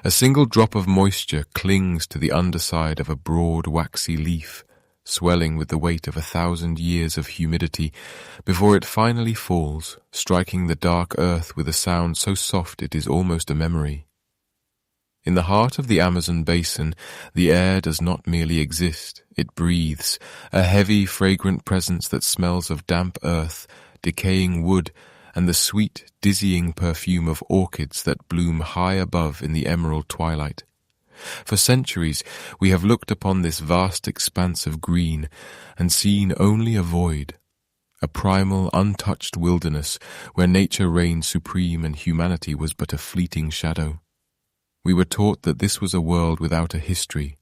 A single drop of moisture clings to the underside of a broad, waxy leaf, swelling with the weight of 1,000 years of humidity, before it finally falls, striking the dark earth with a sound so soft it is almost a memory. In the heart of the Amazon basin, the air does not merely exist, it breathes, a heavy, fragrant presence that smells of damp earth, decaying wood, and the sweet, dizzying perfume of orchids that bloom high above in the emerald twilight. For centuries we have looked upon this vast expanse of green and seen only a void, a primal, untouched wilderness where nature reigned supreme and humanity was but a fleeting shadow. We were taught that this was a world without a history,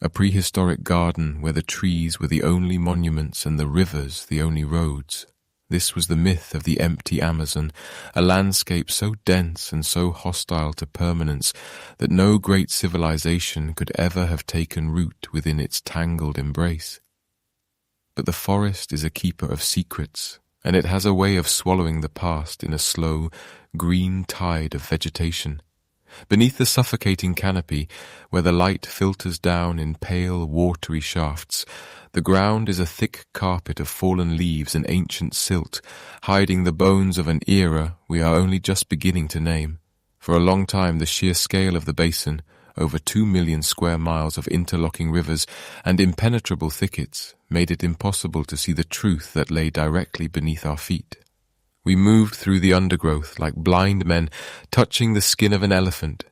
a prehistoric garden where the trees were the only monuments and the rivers the only roads. This was the myth of the empty Amazon, a landscape so dense and so hostile to permanence that no great civilization could ever have taken root within its tangled embrace. But the forest is a keeper of secrets, and it has a way of swallowing the past in a slow, green tide of vegetation. Beneath the suffocating canopy, where the light filters down in pale, watery shafts, the ground is a thick carpet of fallen leaves and ancient silt, hiding the bones of an era we are only just beginning to name. For a long time the sheer scale of the basin, over 2 million square miles of interlocking rivers and impenetrable thickets, made it impossible to see the truth that lay directly beneath our feet. We moved through the undergrowth like blind men touching the skin of an elephant,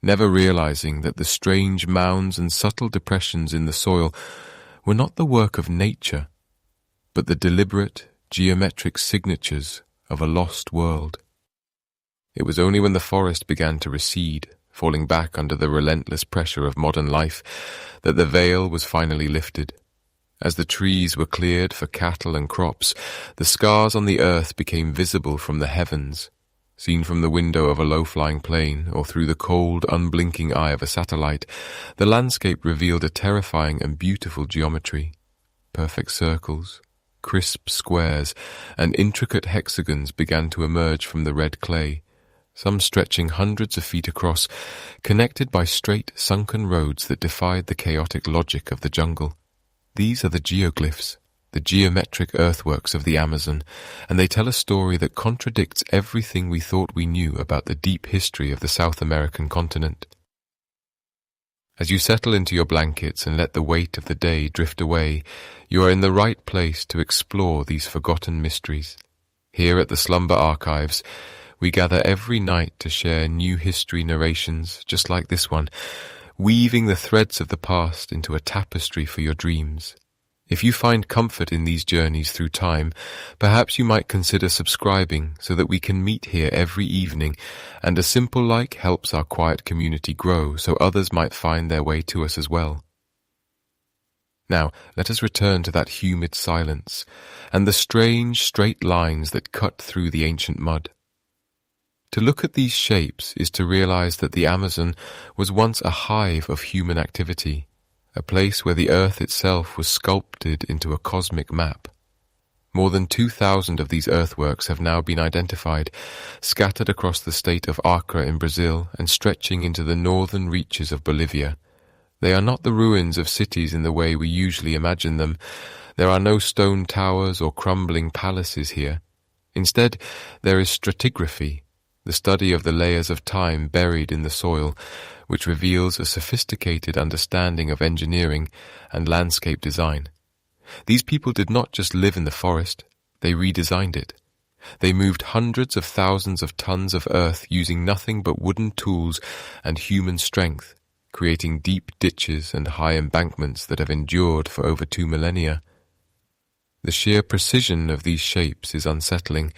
never realizing that the strange mounds and subtle depressions in the soil were not the work of nature, but the deliberate, geometric signatures of a lost world. It was only when the forest began to recede, falling back under the relentless pressure of modern life, that the veil was finally lifted. As the trees were cleared for cattle and crops, the scars on the earth became visible from the heavens. Seen from the window of a low-flying plane or through the cold, unblinking eye of a satellite, the landscape revealed a terrifying and beautiful geometry. Perfect circles, crisp squares, and intricate hexagons began to emerge from the red clay, some stretching hundreds of feet across, connected by straight, sunken roads that defied the chaotic logic of the jungle. These are the geoglyphs, the geometric earthworks of the Amazon, and they tell a story that contradicts everything we thought we knew about the deep history of the South American continent. As you settle into your blankets and let the weight of the day drift away, you are in the right place to explore these forgotten mysteries. Here at the Slumber Archives, we gather every night to share new history narrations just like this one, weaving the threads of the past into a tapestry for your dreams. If you find comfort in these journeys through time, perhaps you might consider subscribing so that we can meet here every evening, and a simple like helps our quiet community grow so others might find their way to us as well. Now, let us return to that humid silence, and the strange straight lines that cut through the ancient mud. To look at these shapes is to realize that the Amazon was once a hive of human activity, a place where the earth itself was sculpted into a cosmic map. More than 2,000 of these earthworks have now been identified, scattered across the state of Acre in Brazil and stretching into the northern reaches of Bolivia. They are not the ruins of cities in the way we usually imagine them. There are no stone towers or crumbling palaces here. Instead, there is stratigraphy, the study of the layers of time buried in the soil, which reveals a sophisticated understanding of engineering and landscape design. These people did not just live in the forest, they redesigned it. They moved hundreds of thousands of tons of earth using nothing but wooden tools and human strength, creating deep ditches and high embankments that have endured for over 2 millennia. The sheer precision of these shapes is unsettling.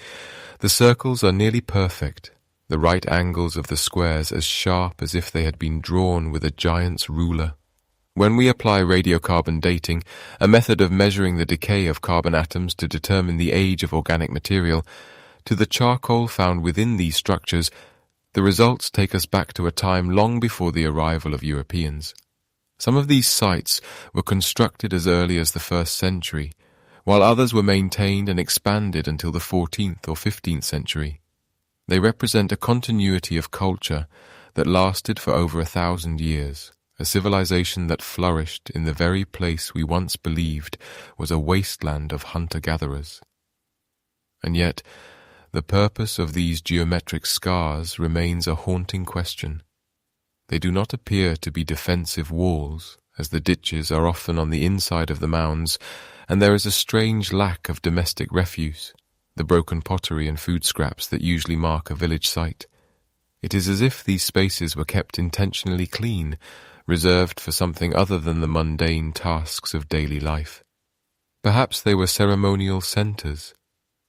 The circles are nearly perfect, the right angles of the squares as sharp as if they had been drawn with a giant's ruler. When we apply radiocarbon dating, a method of measuring the decay of carbon atoms to determine the age of organic material, to the charcoal found within these structures, the results take us back to a time long before the arrival of Europeans. Some of these sites were constructed as early as the 1st century, while others were maintained and expanded until the 14th or 15th century. They represent a continuity of culture that lasted for over 1,000 years, a civilization that flourished in the very place we once believed was a wasteland of hunter-gatherers. And yet, the purpose of these geometric scars remains a haunting question. They do not appear to be defensive walls, as the ditches are often on the inside of the mounds, and there is a strange lack of domestic refuse, the broken pottery and food scraps that usually mark a village site. It is as if these spaces were kept intentionally clean, reserved for something other than the mundane tasks of daily life. Perhaps they were ceremonial centers,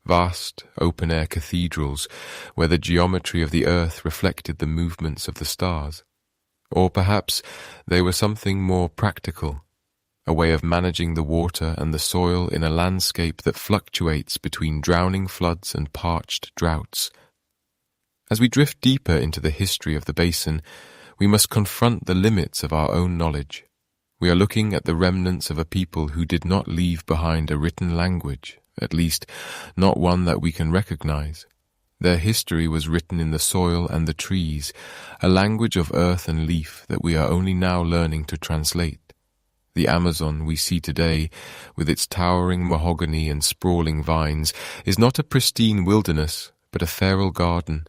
vast open-air cathedrals where the geometry of the earth reflected the movements of the stars. Or perhaps they were something more practical, a way of managing the water and the soil in a landscape that fluctuates between drowning floods and parched droughts. As we drift deeper into the history of the basin, we must confront the limits of our own knowledge. We are looking at the remnants of a people who did not leave behind a written language, at least not one that we can recognize. Their history was written in the soil and the trees, a language of earth and leaf that we are only now learning to translate. The Amazon we see today, with its towering mahogany and sprawling vines, is not a pristine wilderness, but a feral garden.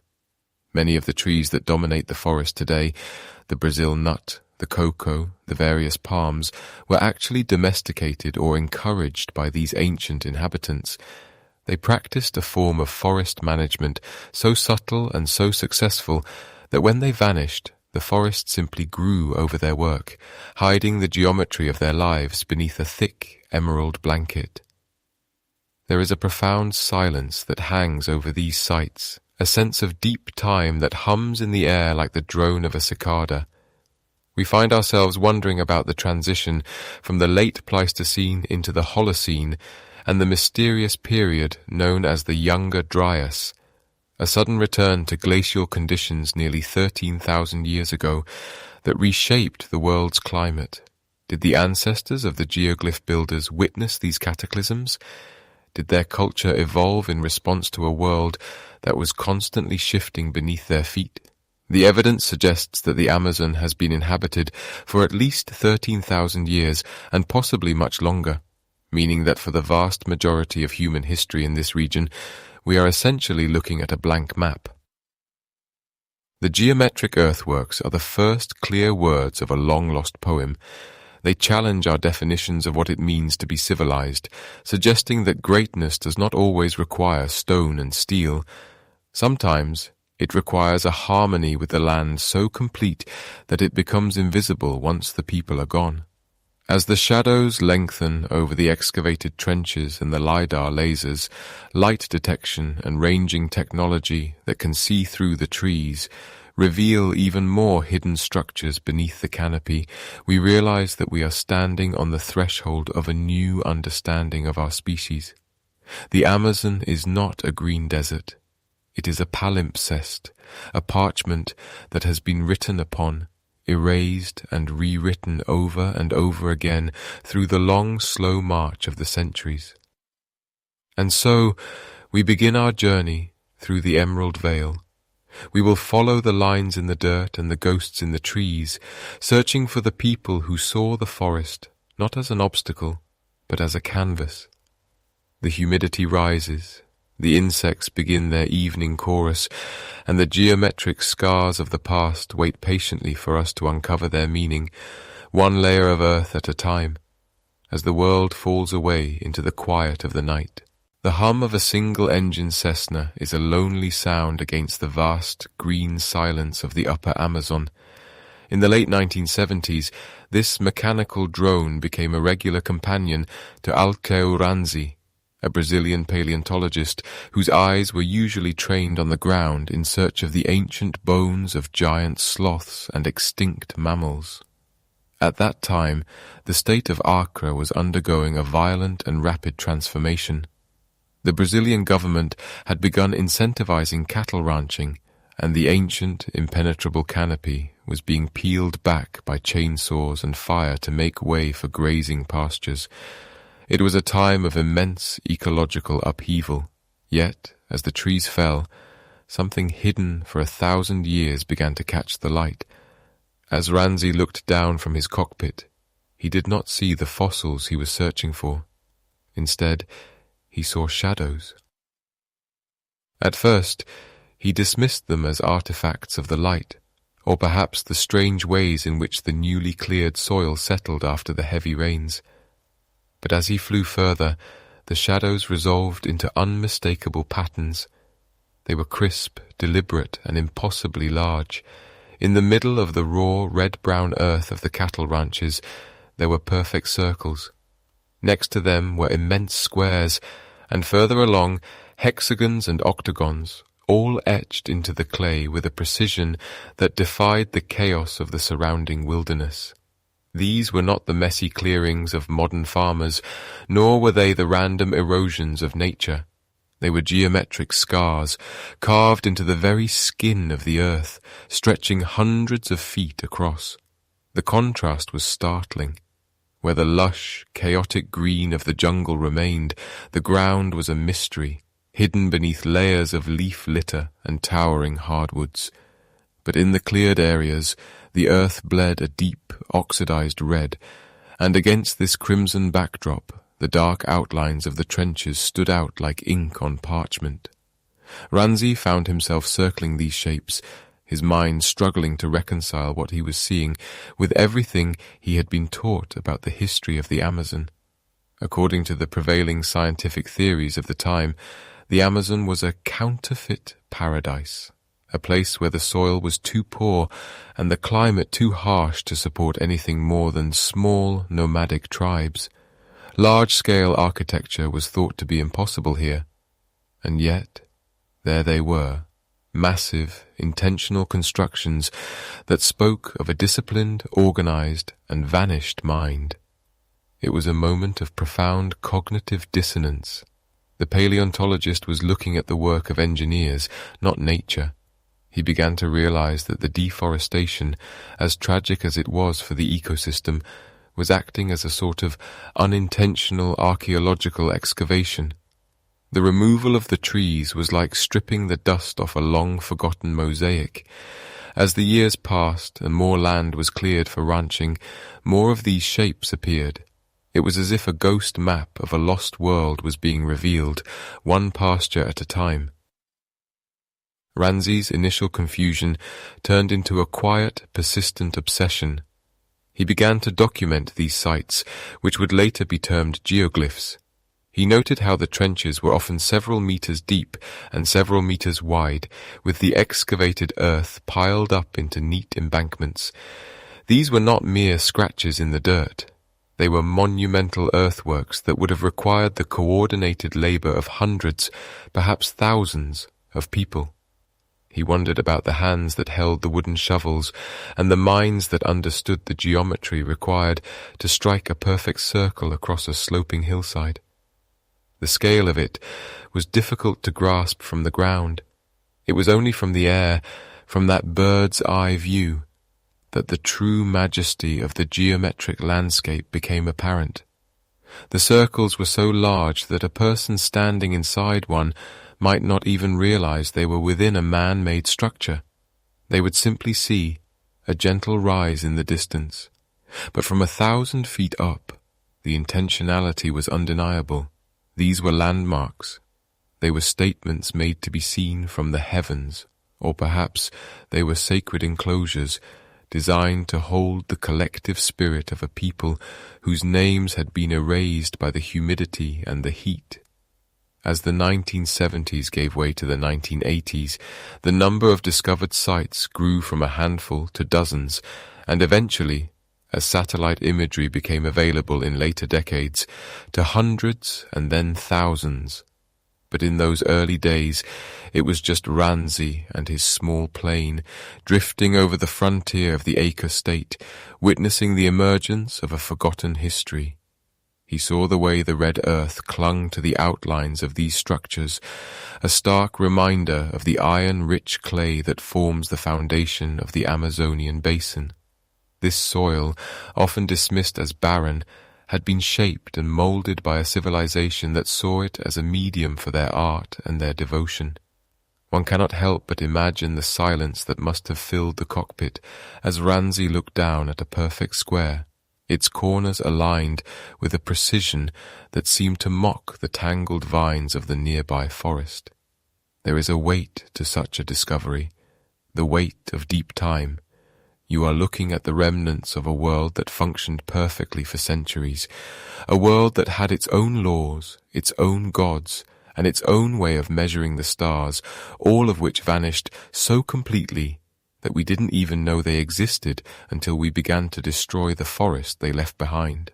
Many of the trees that dominate the forest today, the Brazil nut, the cocoa, the various palms, were actually domesticated or encouraged by these ancient inhabitants. They practiced a form of forest management so subtle and so successful that when they vanished, the forest simply grew over their work, hiding the geometry of their lives beneath a thick emerald blanket. There is a profound silence that hangs over these sites, a sense of deep time that hums in the air like the drone of a cicada. We find ourselves wondering about the transition from the late Pleistocene into the Holocene and the mysterious period known as the Younger Dryas, a sudden return to glacial conditions nearly 13,000 years ago that reshaped the world's climate. Did the ancestors of the geoglyph builders witness these cataclysms? Did their culture evolve in response to a world that was constantly shifting beneath their feet? The evidence suggests that the Amazon has been inhabited for at least 13,000 years and possibly much longer, meaning that for the vast majority of human history in this region, we are essentially looking at a blank map. The geometric earthworks are the first clear words of a long-lost poem. They challenge our definitions of what it means to be civilized, suggesting that greatness does not always require stone and steel. Sometimes it requires a harmony with the land so complete that it becomes invisible once the people are gone. As the shadows lengthen over the excavated trenches and the Lidar lasers, light detection and ranging technology that can see through the trees reveal even more hidden structures beneath the canopy, we realize that we are standing on the threshold of a new understanding of our species. The Amazon is not a green desert. It is a palimpsest, a parchment that has been written upon, erased and rewritten over and over again through the long, slow march of the centuries. And so, we begin our journey through the Emerald Vale. We will follow the lines in the dirt and the ghosts in the trees, searching for the people who saw the forest not as an obstacle, but as a canvas. The humidity rises, the insects begin their evening chorus, and the geometric scars of the past wait patiently for us to uncover their meaning, one layer of earth at a time, as the world falls away into the quiet of the night. The hum of a single-engine Cessna is a lonely sound against the vast green silence of the upper Amazon. In the late 1970s, this mechanical drone became a regular companion to Alceu Ranzi, a Brazilian paleontologist whose eyes were usually trained on the ground in search of the ancient bones of giant sloths and extinct mammals. At that time, the state of Acre was undergoing a violent and rapid transformation. The Brazilian government had begun incentivizing cattle ranching, and the ancient, impenetrable canopy was being peeled back by chainsaws and fire to make way for grazing pastures. It was a time of immense ecological upheaval, yet, as the trees fell, something hidden for 1,000 years began to catch the light. As Ranzi looked down from his cockpit, he did not see the fossils he was searching for. Instead, he saw shadows. At first, he dismissed them as artifacts of the light, or perhaps the strange ways in which the newly cleared soil settled after the heavy rains. But as he flew further, the shadows resolved into unmistakable patterns. They were crisp, deliberate, and impossibly large. In the middle of the raw, red-brown earth of the cattle ranches, there were perfect circles. Next to them were immense squares, and further along, hexagons and octagons, all etched into the clay with a precision that defied the chaos of the surrounding wilderness. These were not the messy clearings of modern farmers, nor were they the random erosions of nature. They were geometric scars, carved into the very skin of the earth, stretching hundreds of feet across. The contrast was startling. Where the lush, chaotic green of the jungle remained, the ground was a mystery, hidden beneath layers of leaf litter and towering hardwoods. But in the cleared areas, the earth bled a deep, oxidized red, and against this crimson backdrop, the dark outlines of the trenches stood out like ink on parchment. Ranzi found himself circling these shapes, his mind struggling to reconcile what he was seeing with everything he had been taught about the history of the Amazon. According to the prevailing scientific theories of the time, the Amazon was a counterfeit paradise, a place where the soil was too poor and the climate too harsh to support anything more than small, nomadic tribes. Large-scale architecture was thought to be impossible here, and yet there they were, massive, intentional constructions that spoke of a disciplined, organized, and vanished mind. It was a moment of profound cognitive dissonance. The paleontologist was looking at the work of engineers, not nature. He began to realize that the deforestation, as tragic as it was for the ecosystem, was acting as a sort of unintentional archaeological excavation. The removal of the trees was like stripping the dust off a long-forgotten mosaic. As the years passed and more land was cleared for ranching, more of these shapes appeared. It was as if a ghost map of a lost world was being revealed, one pasture at a time. Ranzi's initial confusion turned into a quiet, persistent obsession. He began to document these sites, which would later be termed geoglyphs. He noted how the trenches were often several meters deep and several meters wide, with the excavated earth piled up into neat embankments. These were not mere scratches in the dirt. They were monumental earthworks that would have required the coordinated labor of hundreds, perhaps thousands, of people. He wondered about the hands that held the wooden shovels and the minds that understood the geometry required to strike a perfect circle across a sloping hillside. The scale of it was difficult to grasp from the ground. It was only from the air, from that bird's eye view, that the true majesty of the geometric landscape became apparent. The circles were so large that a person standing inside one might not even realize they were within a man-made structure. They would simply see a gentle rise in the distance. But from 1,000 feet up, the intentionality was undeniable. These were landmarks. They were statements made to be seen from the heavens, or perhaps they were sacred enclosures designed to hold the collective spirit of a people whose names had been erased by the humidity and the heat. As the 1970s gave way to the 1980s, the number of discovered sites grew from a handful to dozens, and eventually, as satellite imagery became available in later decades, to hundreds and then thousands. But in those early days, it was just Ranzi and his small plane, drifting over the frontier of the acre state, witnessing the emergence of a forgotten history. He saw the way the red earth clung to the outlines of these structures, a stark reminder of the iron-rich clay that forms the foundation of the Amazonian basin. This soil, often dismissed as barren, had been shaped and molded by a civilization that saw it as a medium for their art and their devotion. One cannot help but imagine the silence that must have filled the cockpit as Ranzi looked down at a perfect square, its corners aligned with a precision that seemed to mock the tangled vines of the nearby forest. There is a weight to such a discovery, the weight of deep time. You are looking at the remnants of a world that functioned perfectly for centuries, a world that had its own laws, its own gods, and its own way of measuring the stars, all of which vanished so completely that we didn't even know they existed until we began to destroy the forest they left behind.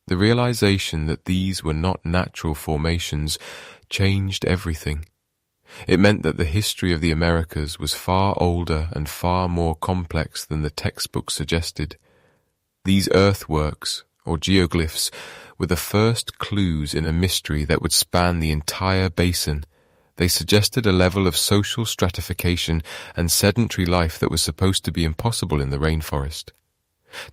The realization that these were not natural formations changed everything. It meant that the history of the Americas was far older and far more complex than the textbook suggested. These earthworks, or geoglyphs, were the first clues in a mystery that would span the entire basin. They suggested a level of social stratification and sedentary life that was supposed to be impossible in the rainforest.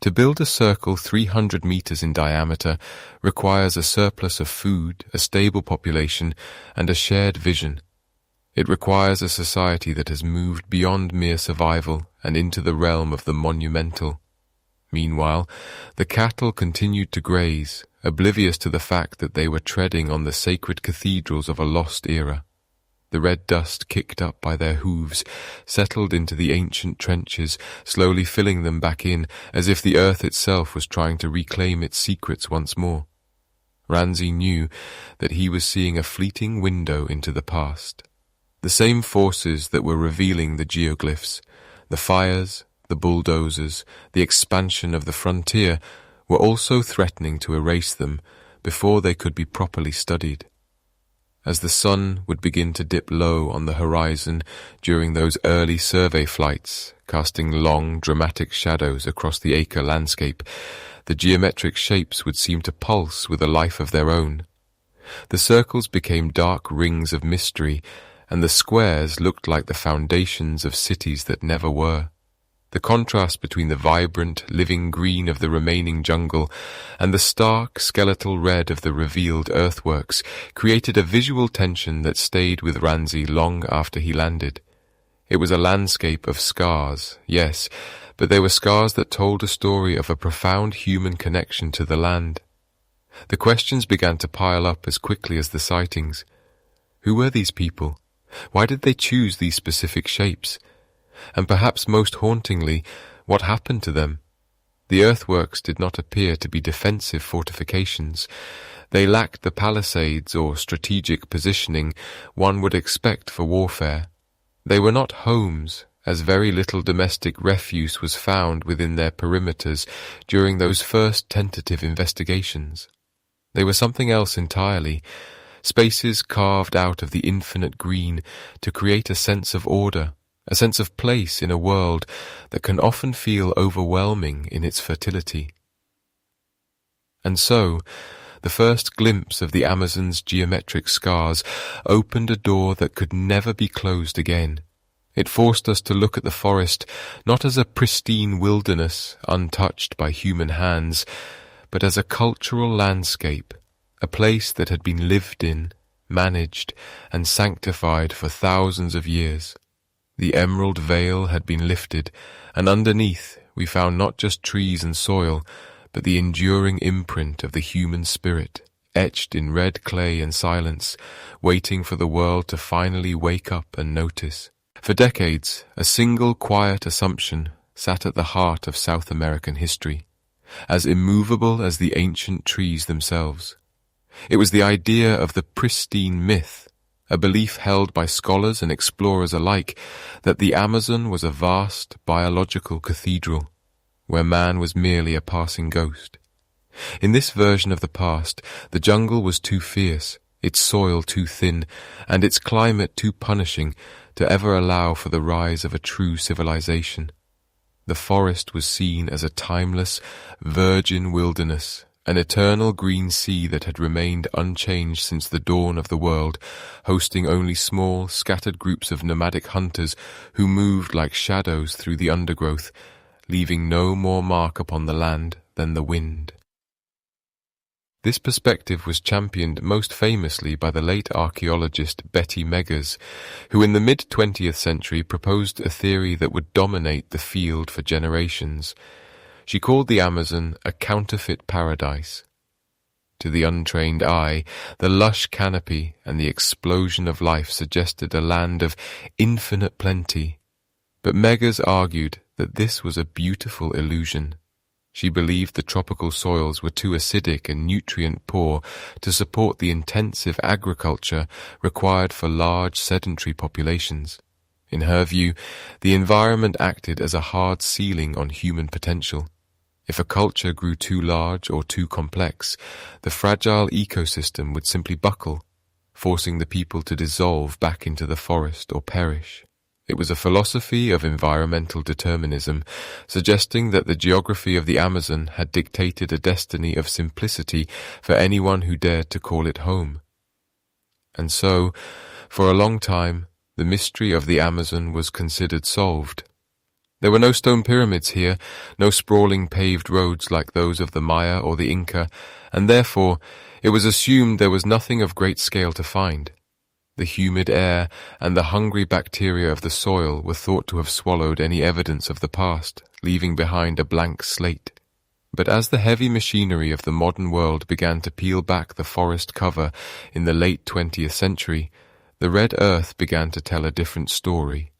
To build a circle 300 meters in diameter requires a surplus of food, a stable population, and a shared vision. It requires a society that has moved beyond mere survival and into the realm of the monumental. Meanwhile, the cattle continued to graze, oblivious to the fact that they were treading on the sacred cathedrals of a lost era. The red dust kicked up by their hooves settled into the ancient trenches, slowly filling them back in, as if the earth itself was trying to reclaim its secrets once more. Ranzi knew that he was seeing a fleeting window into the past. The same forces that were revealing the geoglyphs, the fires, the bulldozers, the expansion of the frontier, were also threatening to erase them before they could be properly studied. As the sun would begin to dip low on the horizon during those early survey flights, casting long, dramatic shadows across the acre landscape, the geometric shapes would seem to pulse with a life of their own. The circles became dark rings of mystery, and the squares looked like the foundations of cities that never were. The contrast between the vibrant, living green of the remaining jungle and the stark, skeletal red of the revealed earthworks created a visual tension that stayed with Ranzi long after he landed. It was a landscape of scars, yes, but they were scars that told a story of a profound human connection to the land. The questions began to pile up as quickly as the sightings. Who were these people? Why did they choose these specific shapes? And perhaps most hauntingly, what happened to them? The earthworks did not appear to be defensive fortifications. They lacked the palisades or strategic positioning one would expect for warfare. They were not homes, as very little domestic refuse was found within their perimeters during those first tentative investigations. They were something else entirely, spaces carved out of the infinite green to create a sense of order, a sense of place in a world that can often feel overwhelming in its fertility. And so, the first glimpse of the Amazon's geometric scars opened a door that could never be closed again. It forced us to look at the forest not as a pristine wilderness untouched by human hands, but as a cultural landscape, a place that had been lived in, managed, and sanctified for thousands of years. The emerald veil had been lifted, and underneath we found not just trees and soil, but the enduring imprint of the human spirit, etched in red clay and silence, waiting for the world to finally wake up and notice. For decades, a single quiet assumption sat at the heart of South American history, as immovable as the ancient trees themselves. It was the idea of the pristine myth, a belief held by scholars and explorers alike that the Amazon was a vast biological cathedral, where man was merely a passing ghost. In this version of the past, the jungle was too fierce, its soil too thin, and its climate too punishing to ever allow for the rise of a true civilization. The forest was seen as a timeless, virgin wilderness, an eternal green sea that had remained unchanged since the dawn of the world, hosting only small, scattered groups of nomadic hunters who moved like shadows through the undergrowth, leaving no more mark upon the land than the wind. This perspective was championed most famously by the late archaeologist Betty Meggers, who in the mid-20th century proposed a theory that would dominate the field for generations. She called the Amazon a counterfeit paradise. To the untrained eye, the lush canopy and the explosion of life suggested a land of infinite plenty, but Meggers argued that this was a beautiful illusion. She believed the tropical soils were too acidic and nutrient-poor to support the intensive agriculture required for large sedentary populations. In her view, the environment acted as a hard ceiling on human potential. If a culture grew too large or too complex, the fragile ecosystem would simply buckle, forcing the people to dissolve back into the forest or perish. It was a philosophy of environmental determinism, suggesting that the geography of the Amazon had dictated a destiny of simplicity for anyone who dared to call it home. And so, for a long time, the mystery of the Amazon was considered solved. There were no stone pyramids here, no sprawling paved roads like those of the Maya or the Inca, and therefore it was assumed there was nothing of great scale to find. The humid air and the hungry bacteria of the soil were thought to have swallowed any evidence of the past, leaving behind a blank slate. But as the heavy machinery of the modern world began to peel back the forest cover in the late 20th century, the red earth began to tell a different story.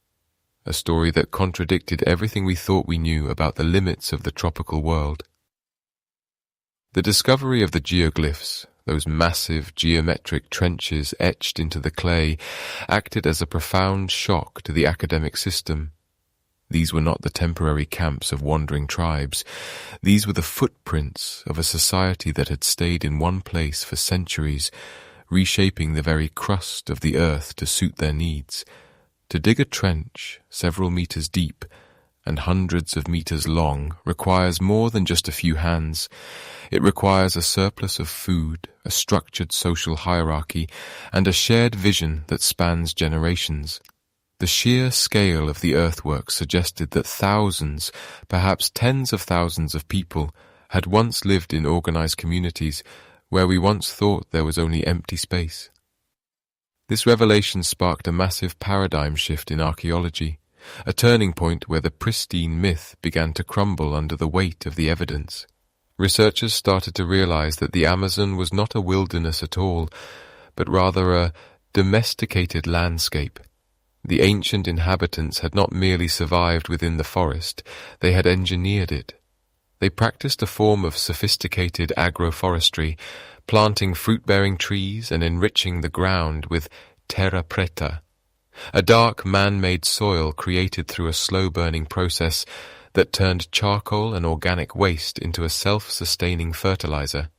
A story that contradicted everything we thought we knew about the limits of the tropical world. The discovery of the geoglyphs, those massive geometric trenches etched into the clay, acted as a profound shock to the academic system. These were not the temporary camps of wandering tribes. These were the footprints of a society that had stayed in one place for centuries, reshaping the very crust of the earth to suit their needs. To dig a trench several meters deep and hundreds of meters long requires more than just a few hands. It requires a surplus of food, a structured social hierarchy, and a shared vision that spans generations. The sheer scale of the earthworks suggested that thousands, perhaps tens of thousands of people had once lived in organized communities where we once thought there was only empty space. This revelation sparked a massive paradigm shift in archaeology, a turning point where the pristine myth began to crumble under the weight of the evidence. Researchers started to realize that the Amazon was not a wilderness at all, but rather a domesticated landscape. The ancient inhabitants had not merely survived within the forest, they had engineered it. They practiced a form of sophisticated agroforestry, planting fruit-bearing trees and enriching the ground with Terra Preta, a dark man-made soil created through a slow-burning process that turned charcoal and organic waste into a self-sustaining fertilizer.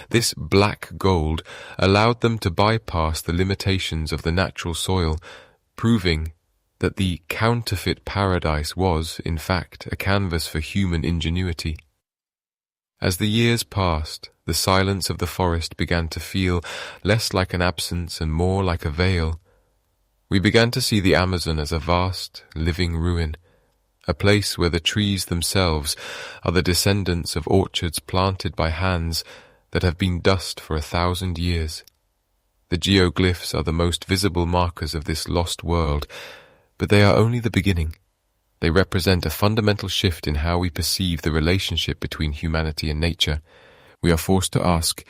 This black gold allowed them to bypass the limitations of the natural soil, proving that the counterfeit paradise was, in fact, a canvas for human ingenuity. As the years passed, the silence of the forest began to feel less like an absence and more like a veil. We began to see the Amazon as a vast, living ruin, a place where the trees themselves are the descendants of orchards planted by hands that have been dust for 1,000 years. The geoglyphs are the most visible markers of this lost world, but they are only the beginning. They represent a fundamental shift in how we perceive the relationship between humanity and nature. We are forced to ask,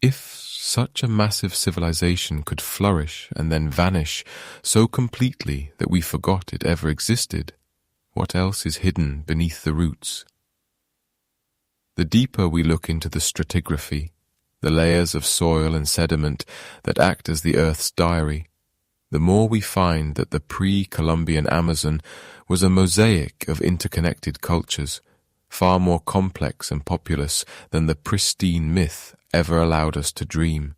if such a massive civilization could flourish and then vanish so completely that we forgot it ever existed, what else is hidden beneath the roots? The deeper we look into the stratigraphy, the layers of soil and sediment that act as the Earth's diary, the more we find that the pre-Columbian Amazon was a mosaic of interconnected cultures, far more complex and populous than the pristine myth ever allowed us to dream.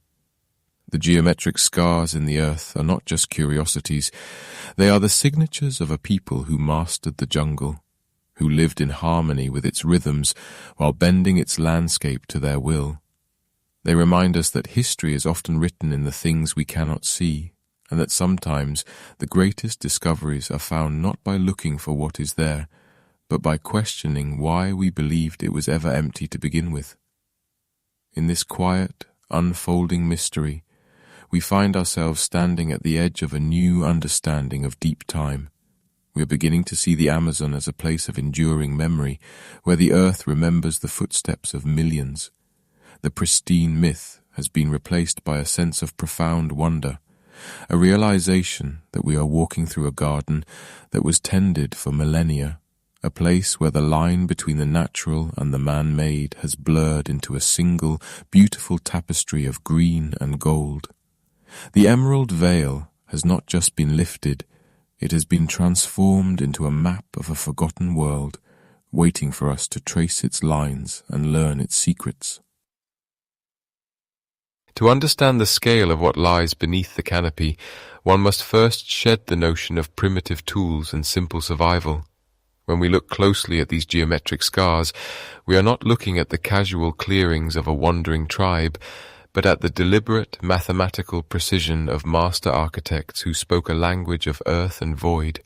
The geometric scars in the earth are not just curiosities, they are the signatures of a people who mastered the jungle, who lived in harmony with its rhythms while bending its landscape to their will. They remind us that history is often written in the things we cannot see, and that sometimes the greatest discoveries are found not by looking for what is there, but by questioning why we believed it was ever empty to begin with. in this quiet, unfolding mystery, we find ourselves standing at the edge of a new understanding of deep time. We are beginning to see the Amazon as a place of enduring memory, where the earth remembers the footsteps of millions. The pristine myth has been replaced by a sense of profound wonder, a realization that we are walking through a garden that was tended for millennia, a place where the line between the natural and the man-made has blurred into a single, beautiful tapestry of green and gold. The emerald veil has not just been lifted, it has been transformed into a map of a forgotten world, waiting for us to trace its lines and learn its secrets. To understand the scale of what lies beneath the canopy, one must first shed the notion of primitive tools and simple survival. When we look closely at these geometric scars, we are not looking at the casual clearings of a wandering tribe, but at the deliberate mathematical precision of master architects who spoke a language of earth and void.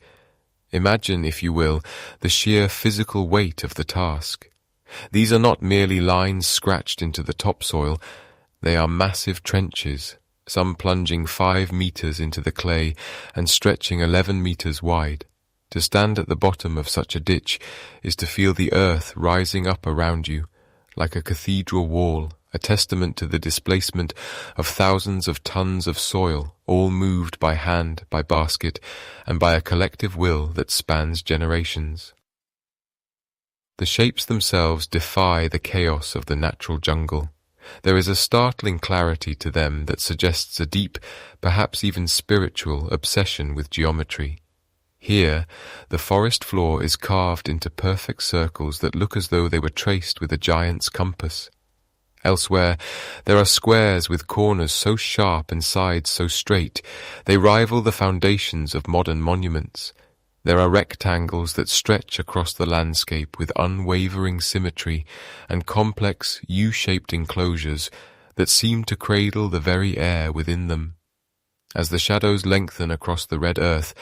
Imagine, if you will, the sheer physical weight of the task. These are not merely lines scratched into the topsoil, they are massive trenches, some plunging 5 meters into the clay and stretching 11 meters wide. To stand at the bottom of such a ditch is to feel the earth rising up around you, like a cathedral wall, a testament to the displacement of thousands of tons of soil, all moved by hand, by basket, and by a collective will that spans generations. The shapes themselves defy the chaos of the natural jungle. There is a startling clarity to them that suggests a deep, perhaps even spiritual, obsession with geometry. Here, the forest floor is carved into perfect circles that look as though they were traced with a giant's compass. Elsewhere, there are squares with corners so sharp and sides so straight, they rival the foundations of modern monuments. There are rectangles that stretch across the landscape with unwavering symmetry and complex U-shaped enclosures that seem to cradle the very air within them. As the shadows lengthen across the red earth,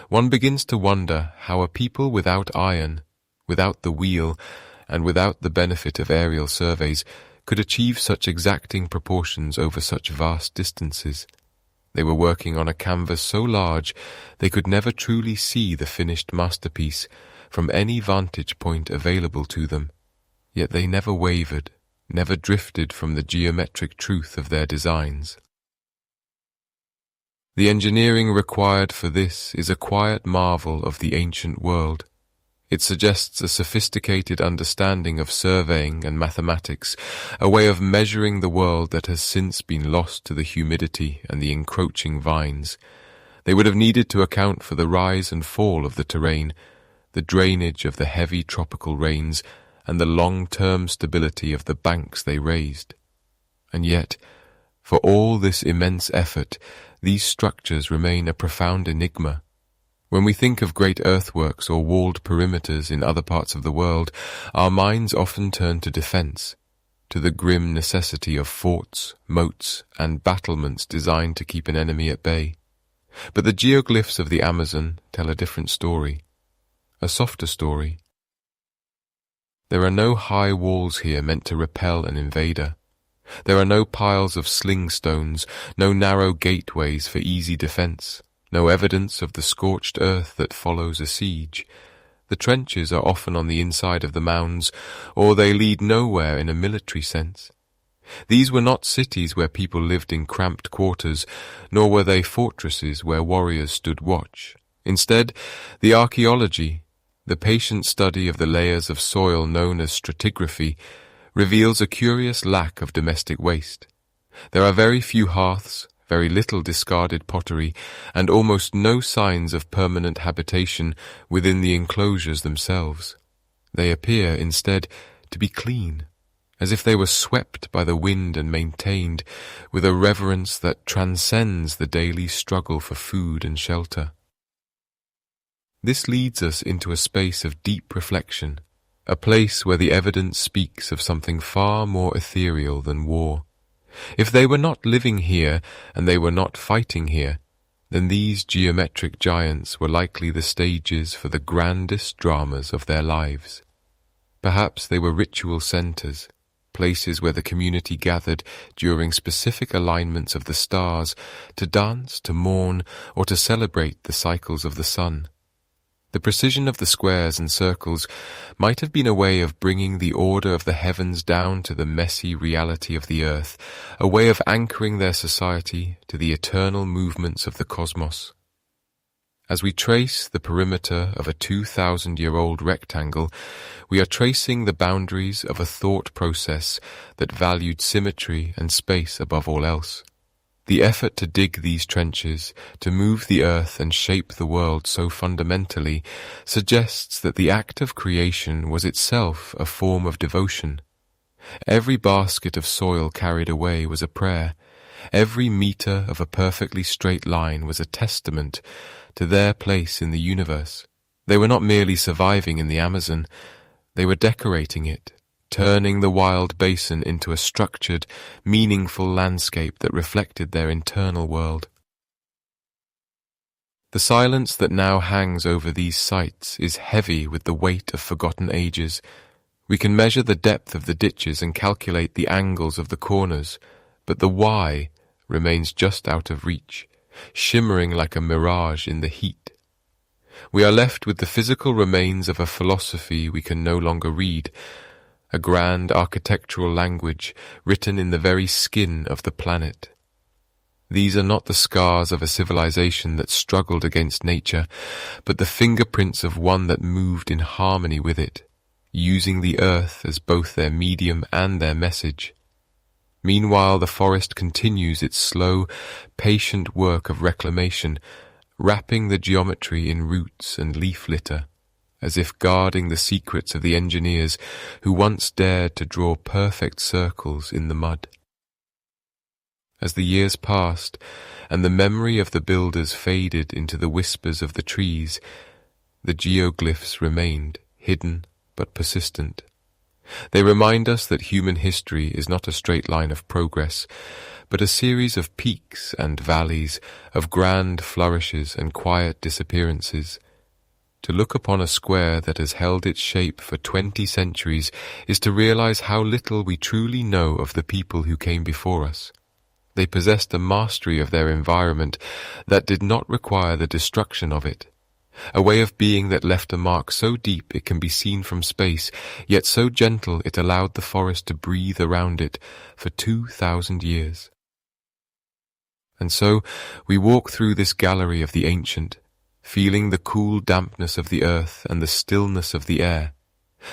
one begins to wonder how a people without iron, without the wheel, and without the benefit of aerial surveys could achieve such exacting proportions over such vast distances. They were working on a canvas so large they could never truly see the finished masterpiece from any vantage point available to them, yet they never wavered, never drifted from the geometric truth of their designs. The engineering required for this is a quiet marvel of the ancient world. It suggests a sophisticated understanding of surveying and mathematics, a way of measuring the world that has since been lost to the humidity and the encroaching vines. They would have needed to account for the rise and fall of the terrain, the drainage of the heavy tropical rains, and the long-term stability of the banks they raised. And yet, for all this immense effort, these structures remain a profound enigma. When we think of great earthworks or walled perimeters in other parts of the world, our minds often turn to defense, to the grim necessity of forts, moats, and battlements designed to keep an enemy at bay. But the geoglyphs of the Amazon tell a different story, a softer story. There are no high walls here meant to repel an invader. There are no piles of sling stones, no narrow gateways for easy defense. No evidence of the scorched earth that follows a siege. The trenches are often on the inside of the mounds, or they lead nowhere in a military sense. These were not cities where people lived in cramped quarters, nor were they fortresses where warriors stood watch. Instead, the archaeology, the patient study of the layers of soil known as stratigraphy, reveals a curious lack of domestic waste. There are very few hearths, very little discarded pottery, and almost no signs of permanent habitation within the enclosures themselves. They appear, instead, to be clean, as if they were swept by the wind and maintained with a reverence that transcends the daily struggle for food and shelter. This leads us into a space of deep reflection, a place where the evidence speaks of something far more ethereal than war. If they were not living here and they were not fighting here, then these geometric giants were likely the stages for the grandest dramas of their lives. Perhaps they were ritual centers, places where the community gathered during specific alignments of the stars to dance, to mourn, or to celebrate the cycles of the sun. The precision of the squares and circles might have been a way of bringing the order of the heavens down to the messy reality of the earth, a way of anchoring their society to the eternal movements of the cosmos. As we trace the perimeter of a 2,000-year-old rectangle, we are tracing the boundaries of a thought process that valued symmetry and space above all else. The effort to dig these trenches, to move the earth and shape the world so fundamentally, suggests that the act of creation was itself a form of devotion. Every basket of soil carried away was a prayer. Every meter of a perfectly straight line was a testament to their place in the universe. They were not merely surviving in the Amazon, they were decorating it, turning the wild basin into a structured, meaningful landscape that reflected their internal world. The silence that now hangs over these sites is heavy with the weight of forgotten ages. We can measure the depth of the ditches and calculate the angles of the corners, but the why remains just out of reach, shimmering like a mirage in the heat. We are left with the physical remains of a philosophy we can no longer read, a grand architectural language written in the very skin of the planet. These are not the scars of a civilization that struggled against nature, but the fingerprints of one that moved in harmony with it, using the earth as both their medium and their message. Meanwhile, the forest continues its slow, patient work of reclamation, wrapping the geometry in roots and leaf litter, as if guarding the secrets of the engineers who once dared to draw perfect circles in the mud. As the years passed, and the memory of the builders faded into the whispers of the trees, the geoglyphs remained, hidden but persistent. They remind us that human history is not a straight line of progress, but a series of peaks and valleys, of grand flourishes and quiet disappearances. To look upon a square that has held its shape for 20 centuries is to realize how little we truly know of the people who came before us. They possessed a mastery of their environment that did not require the destruction of it, a way of being that left a mark so deep it can be seen from space, yet so gentle it allowed the forest to breathe around it for 2,000 years. And so we walk through this gallery of the ancient, feeling the cool dampness of the earth and the stillness of the air.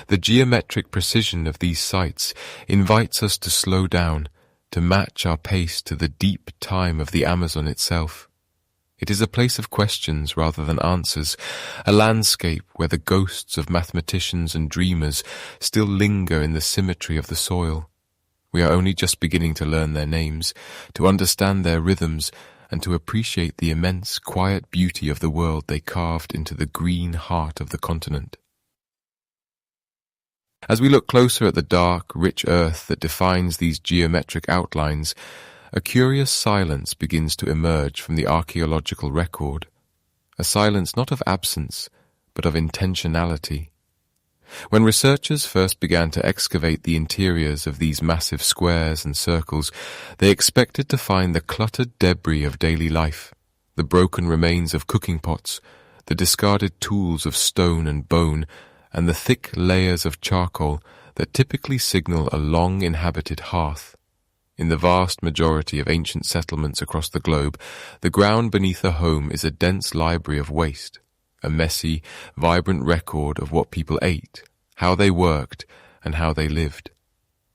The geometric precision of these sites invites us to slow down, to match our pace to the deep time of the Amazon itself. It is a place of questions rather than answers, a landscape where the ghosts of mathematicians and dreamers still linger in the symmetry of the soil. We are only just beginning to learn their names, to understand their rhythms, and to appreciate the immense, quiet beauty of the world they carved into the green heart of the continent. As we look closer at the dark, rich earth that defines these geometric outlines, a curious silence begins to emerge from the archaeological record, a silence not of absence, but of intentionality. When researchers first began to excavate the interiors of these massive squares and circles, they expected to find the cluttered debris of daily life, the broken remains of cooking pots, the discarded tools of stone and bone, and the thick layers of charcoal that typically signal a long inhabited hearth. In the vast majority of ancient settlements across the globe, the ground beneath a home is a dense library of waste, a messy, vibrant record of what people ate, how they worked, and how they lived.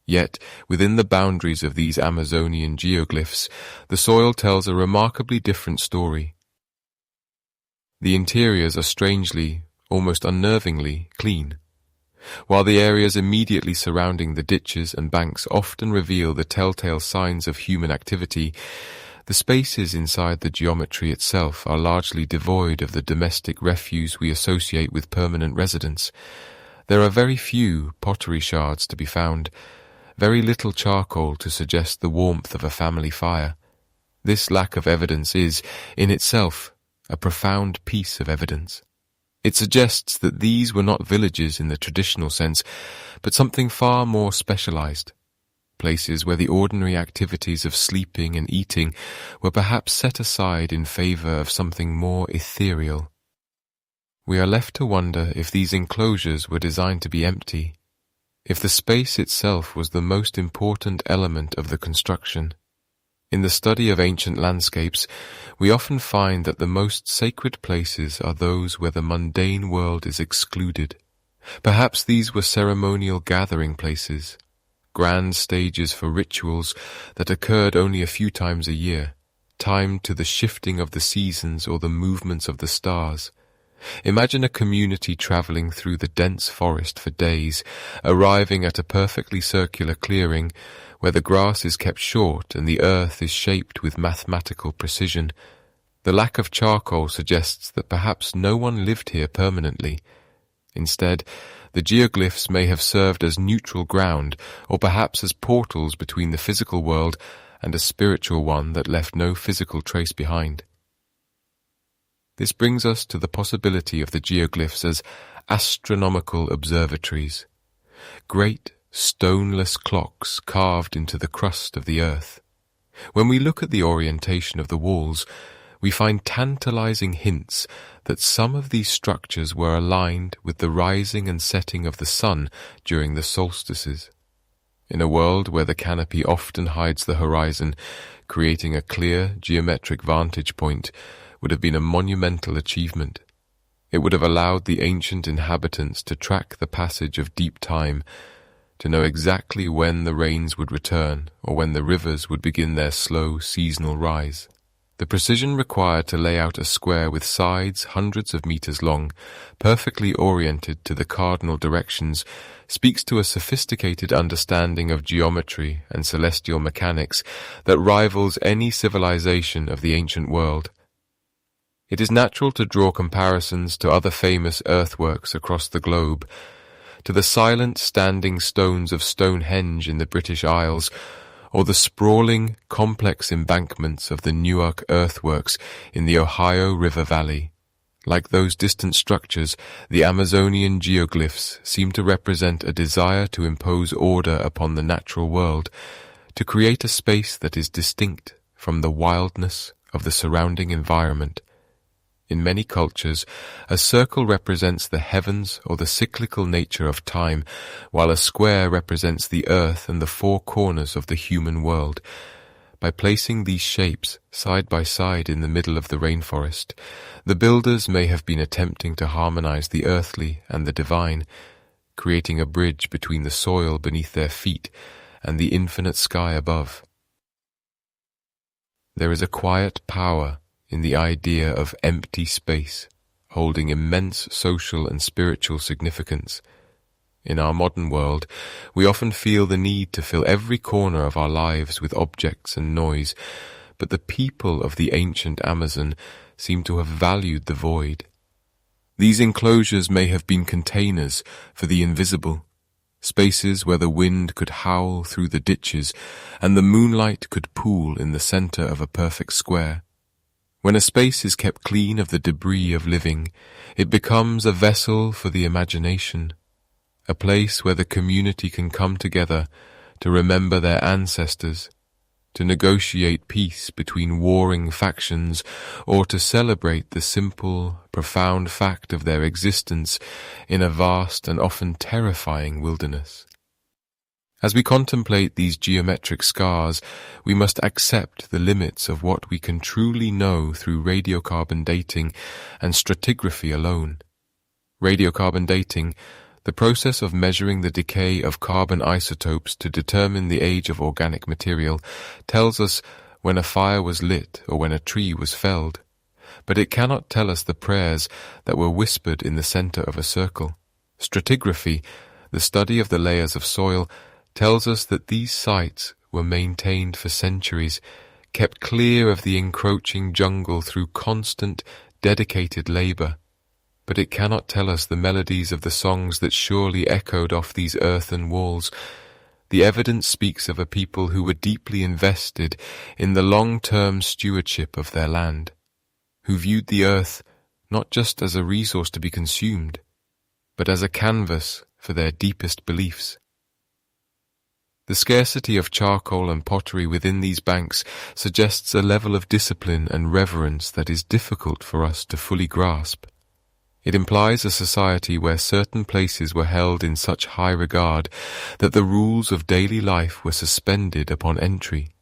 Yet, within the boundaries of these Amazonian geoglyphs, the soil tells a remarkably different story. The interiors are strangely, almost unnervingly, clean. While the areas immediately surrounding the ditches and banks often reveal the telltale signs of human activity, the spaces inside the geometry itself are largely devoid of the domestic refuse we associate with permanent residence. There are very few pottery shards to be found, very little charcoal to suggest the warmth of a family fire. This lack of evidence is, in itself, a profound piece of evidence. It suggests that these were not villages in the traditional sense, but something far more specialized, places where the ordinary activities of sleeping and eating were perhaps set aside in favor of something more ethereal. We are left to wonder if these enclosures were designed to be empty, if the space itself was the most important element of the construction. In the study of ancient landscapes, we often find that the most sacred places are those where the mundane world is excluded. Perhaps these were ceremonial gathering places, grand stages for rituals that occurred only a few times a year, timed to the shifting of the seasons or the movements of the stars. Imagine a community traveling through the dense forest for days, arriving at a perfectly circular clearing where the grass is kept short and the earth is shaped with mathematical precision. The lack of charcoal suggests that perhaps no one lived here permanently. Instead, the geoglyphs may have served as neutral ground, or perhaps as portals between the physical world and a spiritual one that left no physical trace behind. This brings us to the possibility of the geoglyphs as astronomical observatories, great stoneless clocks carved into the crust of the earth. When we look at the orientation of the walls, we find tantalizing hints that some of these structures were aligned with the rising and setting of the sun during the solstices. In a world where the canopy often hides the horizon, creating a clear geometric vantage point would have been a monumental achievement. It would have allowed the ancient inhabitants to track the passage of deep time, to know exactly when the rains would return or when the rivers would begin their slow seasonal rise. The precision required to lay out a square with sides hundreds of meters long, perfectly oriented to the cardinal directions, speaks to a sophisticated understanding of geometry and celestial mechanics that rivals any civilization of the ancient world. It is natural to draw comparisons to other famous earthworks across the globe, to the silent standing stones of Stonehenge in the British Isles, or the sprawling, complex embankments of the Newark earthworks in the Ohio River Valley. Like those distant structures, the Amazonian geoglyphs seem to represent a desire to impose order upon the natural world, to create a space that is distinct from the wildness of the surrounding environment. In many cultures, a circle represents the heavens or the cyclical nature of time, while a square represents the earth and the four corners of the human world. By placing these shapes side by side in the middle of the rainforest, the builders may have been attempting to harmonize the earthly and the divine, creating a bridge between the soil beneath their feet and the infinite sky above. There is a quiet power in the idea of empty space, holding immense social and spiritual significance. In our modern world, we often feel the need to fill every corner of our lives with objects and noise, but the people of the ancient Amazon seem to have valued the void. These enclosures may have been containers for the invisible, spaces where the wind could howl through the ditches and the moonlight could pool in the center of a perfect square. When a space is kept clean of the debris of living, it becomes a vessel for the imagination, a place where the community can come together to remember their ancestors, to negotiate peace between warring factions, or to celebrate the simple, profound fact of their existence in a vast and often terrifying wilderness. As we contemplate these geometric scars, we must accept the limits of what we can truly know through radiocarbon dating and stratigraphy alone. Radiocarbon dating, the process of measuring the decay of carbon isotopes to determine the age of organic material, tells us when a fire was lit or when a tree was felled, but it cannot tell us the prayers that were whispered in the center of a circle. Stratigraphy, the study of the layers of soil, tells us that these sites were maintained for centuries, kept clear of the encroaching jungle through constant, dedicated labor. But it cannot tell us the melodies of the songs that surely echoed off these earthen walls. The evidence speaks of a people who were deeply invested in the long-term stewardship of their land, who viewed the earth not just as a resource to be consumed, but as a canvas for their deepest beliefs. The The scarcity of charcoal and pottery within these banks suggests a level of discipline and reverence that is difficult for us to fully grasp. It implies a society where certain places were held in such high regard that the rules of daily life were suspended upon entry.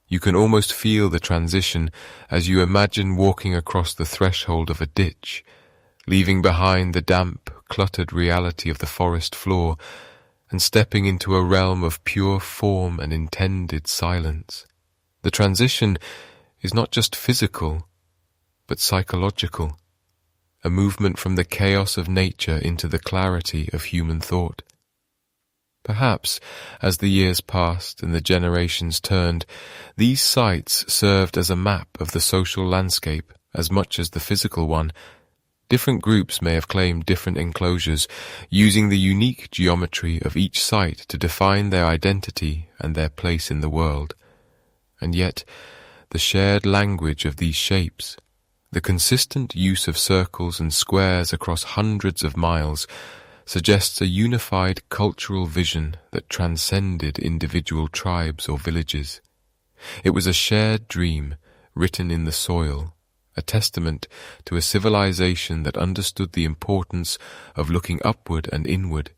You can almost feel the transition as you imagine walking across the threshold of a ditch, leaving behind the damp, cluttered reality of the forest floor, and stepping into a realm of pure form and intended silence. The transition is not just physical, but psychological, a movement from the chaos of nature into the clarity of human thought. Perhaps, as the years passed and the generations turned, these sites served as a map of the social landscape as much as the physical one. Different groups may have claimed different enclosures, using the unique geometry of each site to define their identity and their place in the world. And yet, the shared language of these shapes, the consistent use of circles and squares across hundreds of miles, suggests a unified cultural vision that transcended individual tribes or villages. It was a shared dream written in the soil, a testament to a civilization that understood the importance of looking upward and inward,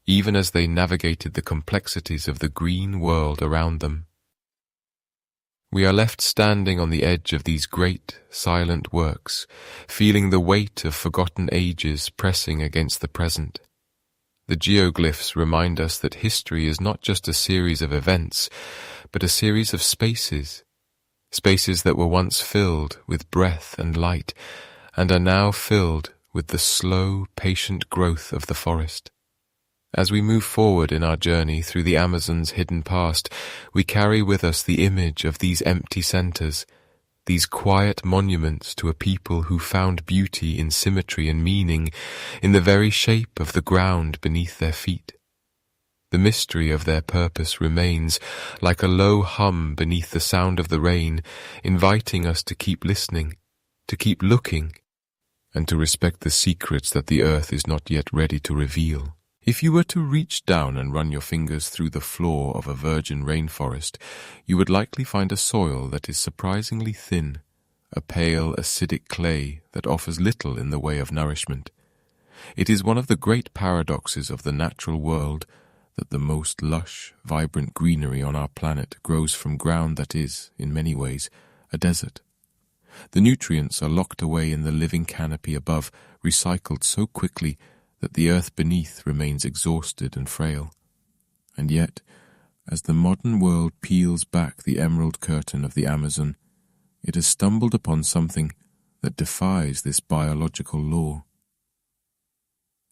even as they navigated the complexities of the green world around them. We are left standing on the edge of these great, silent works, feeling the weight of forgotten ages pressing against the present. The geoglyphs remind us that history is not just a series of events, but a series of spaces, spaces that were once filled with breath and light, and are now filled with the slow, patient growth of the forest. As we move forward in our journey through the Amazon's hidden past, we carry with us the image of these empty centers, these quiet monuments to a people who found beauty in symmetry and meaning in the very shape of the ground beneath their feet. The mystery of their purpose remains, like a low hum beneath the sound of the rain, inviting us to keep listening, to keep looking, and to respect the secrets that the earth is not yet ready to reveal. If you were to reach down and run your fingers through the floor of a virgin rainforest, you would likely find a soil that is surprisingly thin, a pale, acidic clay that offers little in the way of nourishment. It is one of the great paradoxes of the natural world that the most lush, vibrant greenery on our planet grows from ground that is, in many ways, a desert. The nutrients are locked away in the living canopy above, recycled so quickly that the earth beneath remains exhausted and frail. And yet, as the modern world peels back the emerald curtain of the Amazon, it has stumbled upon something that defies this biological law.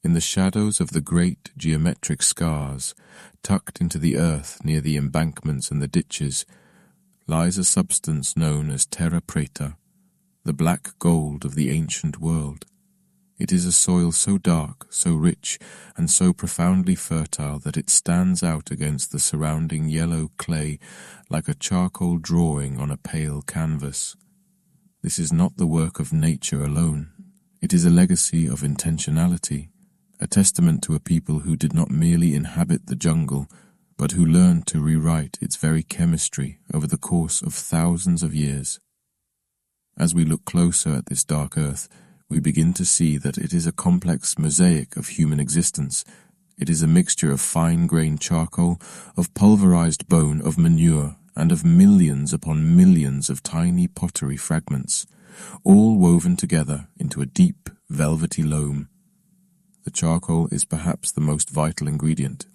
In the shadows of the great geometric scars, tucked into the earth near the embankments and the ditches, lies a substance known as Terra Preta, the black gold of the ancient world. It is a soil so dark, so rich, and so profoundly fertile that it stands out against the surrounding yellow clay like a charcoal drawing on a pale canvas. This is not the work of nature alone. It is a legacy of intentionality, a testament to a people who did not merely inhabit the jungle, but who learned to rewrite its very chemistry over the course of thousands of years. As we look closer at this dark earth, we begin to see that it is a complex mosaic of human existence. It is a mixture of fine-grained charcoal, of pulverized bone, of manure, and of millions upon millions of tiny pottery fragments, all woven together into a deep, velvety loam. The charcoal is perhaps the most vital ingredient.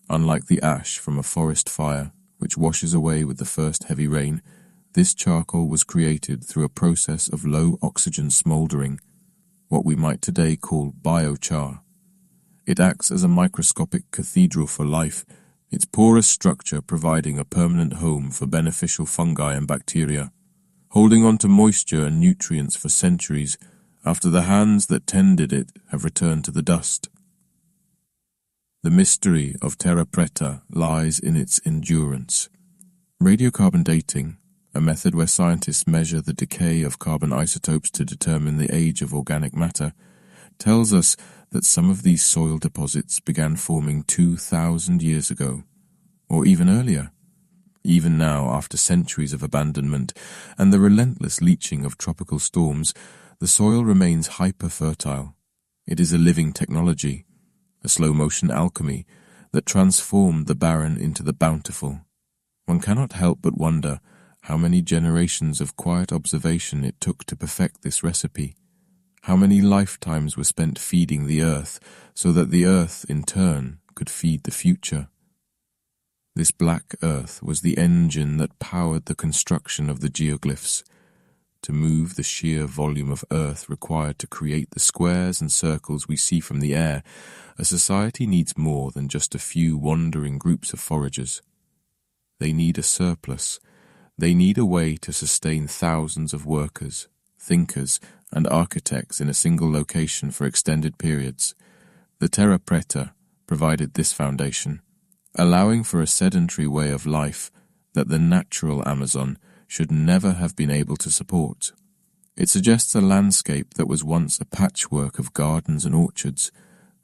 Unlike the ash from a forest fire, which washes away with the first heavy rain, this charcoal was created through a process of low-oxygen smoldering, what we might today call biochar. It acts as a microscopic cathedral for life, its porous structure providing a permanent home for beneficial fungi and bacteria, holding on to moisture and nutrients for centuries after the hands that tended it have returned to the dust. The mystery of Terra Preta lies in its endurance. Radiocarbon dating, a method where scientists measure the decay of carbon isotopes to determine the age of organic matter, tells us that some of these soil deposits began forming 2,000 years ago. or even earlier. Even now, after centuries of abandonment and the relentless leaching of tropical storms, the soil remains hyper-fertile. It is a living technology, a slow-motion alchemy that transformed the barren into the bountiful. One cannot help but wonder how many generations of quiet observation it took to perfect this recipe. How many lifetimes were spent feeding the earth so that the earth, in turn, could feed the future. This black earth was the engine that powered the construction of the geoglyphs. To move the sheer volume of earth required to create the squares and circles we see from the air, a society needs more than just a few wandering groups of foragers. They need a surplus. They need a way to sustain thousands of workers, thinkers, and architects in a single location for extended periods. The Terra Preta provided this foundation, allowing for a sedentary way of life that the natural Amazon should never have been able to support. It suggests a landscape that was once a patchwork of gardens and orchards,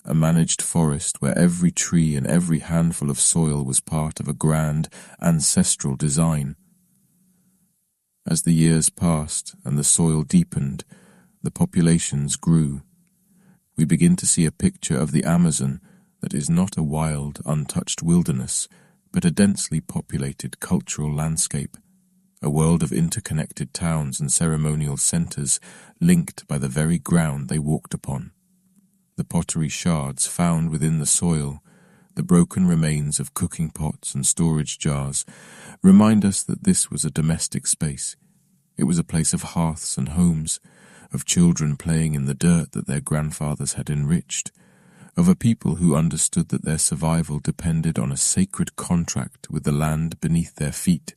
a managed forest where every tree and every handful of soil was part of a grand, ancestral design. As the years passed and the soil deepened, the populations grew. We begin to see a picture of the Amazon that is not a wild, untouched wilderness, but a densely populated cultural landscape, a world of interconnected towns and ceremonial centers linked by the very ground they walked upon. The pottery shards found within the soil, the broken remains of cooking pots and storage jars, remind us that this was a domestic space. It was a place of hearths and homes, of children playing in the dirt that their grandfathers had enriched, of a people who understood that their survival depended on a sacred contract with the land beneath their feet.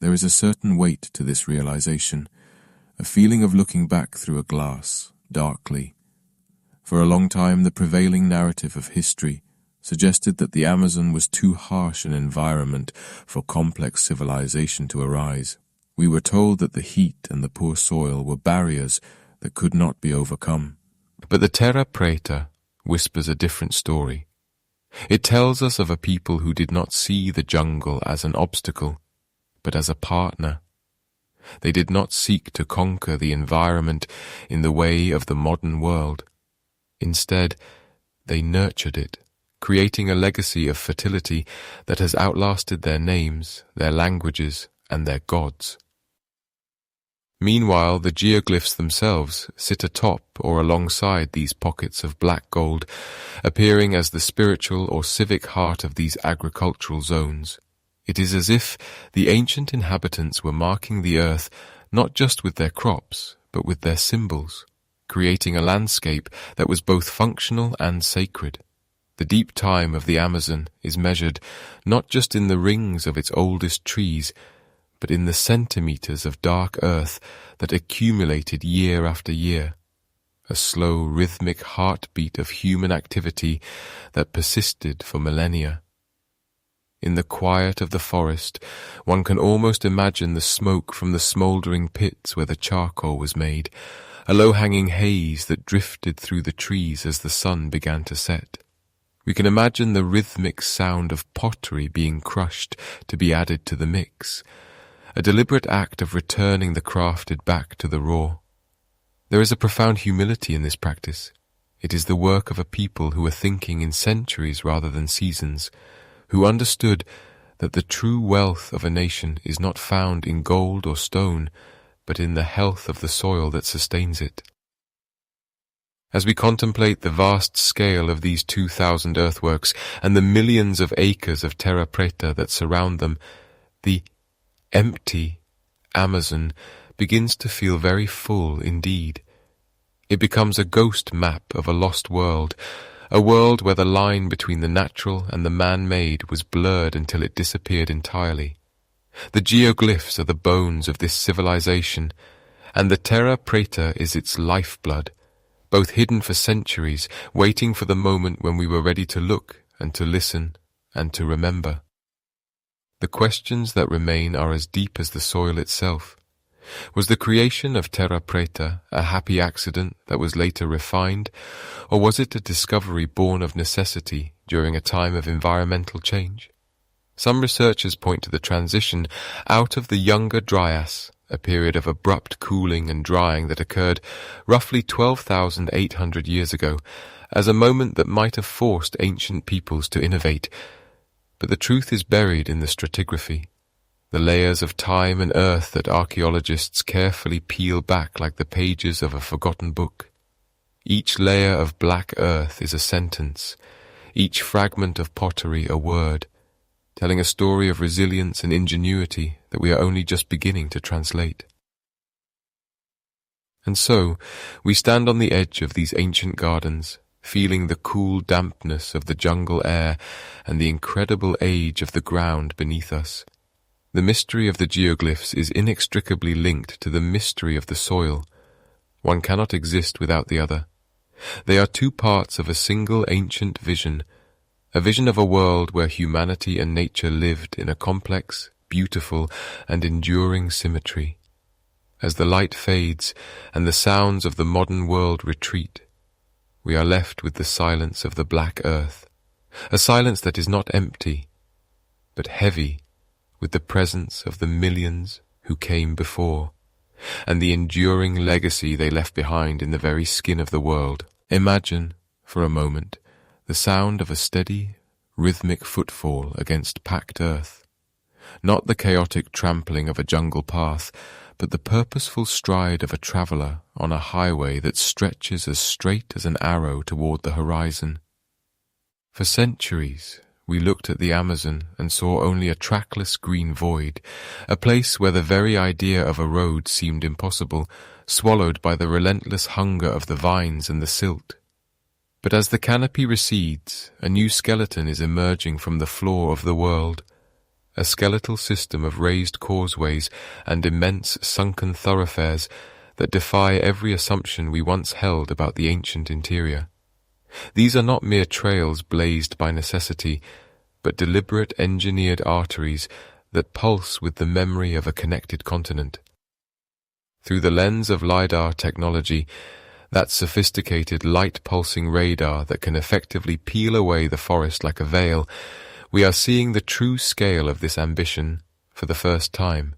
There is a certain weight to this realization, a feeling of looking back through a glass, darkly. For a long time, the prevailing narrative of history suggested that the Amazon was too harsh an environment for complex civilization to arise. We were told that the heat and the poor soil were barriers that could not be overcome. But the Terra Preta whispers a different story. It tells us of a people who did not see the jungle as an obstacle, but as a partner. They did not seek to conquer the environment in the way of the modern world. Instead, they nurtured it, creating a legacy of fertility that has outlasted their names, their languages, and their gods. Meanwhile, the geoglyphs themselves sit atop or alongside these pockets of black gold, appearing as the spiritual or civic heart of these agricultural zones. It is as if the ancient inhabitants were marking the earth not just with their crops, but with their symbols, creating a landscape that was both functional and sacred. The deep time of the Amazon is measured not just in the rings of its oldest trees, but in the centimeters of dark earth that accumulated year after year, a slow rhythmic heartbeat of human activity that persisted for millennia. In the quiet of the forest, one can almost imagine the smoke from the smouldering pits where the charcoal was made, a low-hanging haze that drifted through the trees as the sun began to set. We can imagine the rhythmic sound of pottery being crushed to be added to the mix, a deliberate act of returning the crafted back to the raw. There is a profound humility in this practice. It is the work of a people who are thinking in centuries rather than seasons, who understood that the true wealth of a nation is not found in gold or stone, but in the health of the soil that sustains it. As we contemplate the vast scale of these 2,000 earthworks and the millions of acres of terra preta that surround them, the empty Amazon begins to feel very full indeed. It becomes a ghost map of a lost world, a world where the line between the natural and the man-made was blurred until it disappeared entirely. The geoglyphs are the bones of this civilization, and the Terra Preta is its lifeblood, both hidden for centuries, waiting for the moment when we were ready to look and to listen and to remember. The questions that remain are as deep as the soil itself. Was the creation of Terra Preta a happy accident that was later refined, or was it a discovery born of necessity during a time of environmental change? Some researchers point to the transition out of the Younger Dryas, a period of abrupt cooling and drying that occurred roughly 12,800 years ago, as a moment that might have forced ancient peoples to innovate. But the truth is buried in the stratigraphy, the layers of time and earth that archaeologists carefully peel back like the pages of a forgotten book. Each layer of black earth is a sentence, each fragment of pottery a word, telling a story of resilience and ingenuity that we are only just beginning to translate. And so, we stand on the edge of these ancient gardens, feeling the cool dampness of the jungle air and the incredible age of the ground beneath us. The mystery of the geoglyphs is inextricably linked to the mystery of the soil. One cannot exist without the other. They are two parts of a single ancient vision, a vision of a world where humanity and nature lived in a complex, beautiful, and enduring symmetry. As the light fades and the sounds of the modern world retreat, we are left with the silence of the black earth, a silence that is not empty, but heavy with the presence of the millions who came before, and the enduring legacy they left behind in the very skin of the world. Imagine, for a moment, the sound of a steady, rhythmic footfall against packed earth, not the chaotic trampling of a jungle path, but the purposeful stride of a traveller on a highway that stretches as straight as an arrow toward the horizon. For centuries, we looked at the Amazon and saw only a trackless green void, a place where the very idea of a road seemed impossible, swallowed by the relentless hunger of the vines and the silt. But as the canopy recedes, a new skeleton is emerging from the floor of the world, a skeletal system of raised causeways and immense sunken thoroughfares that defy every assumption we once held about the ancient interior. These are not mere trails blazed by necessity, but deliberate engineered arteries that pulse with the memory of a connected continent. Through the lens of Lidar technology, that sophisticated light-pulsing radar that can effectively peel away the forest like a veil, we are seeing the true scale of this ambition for the first time.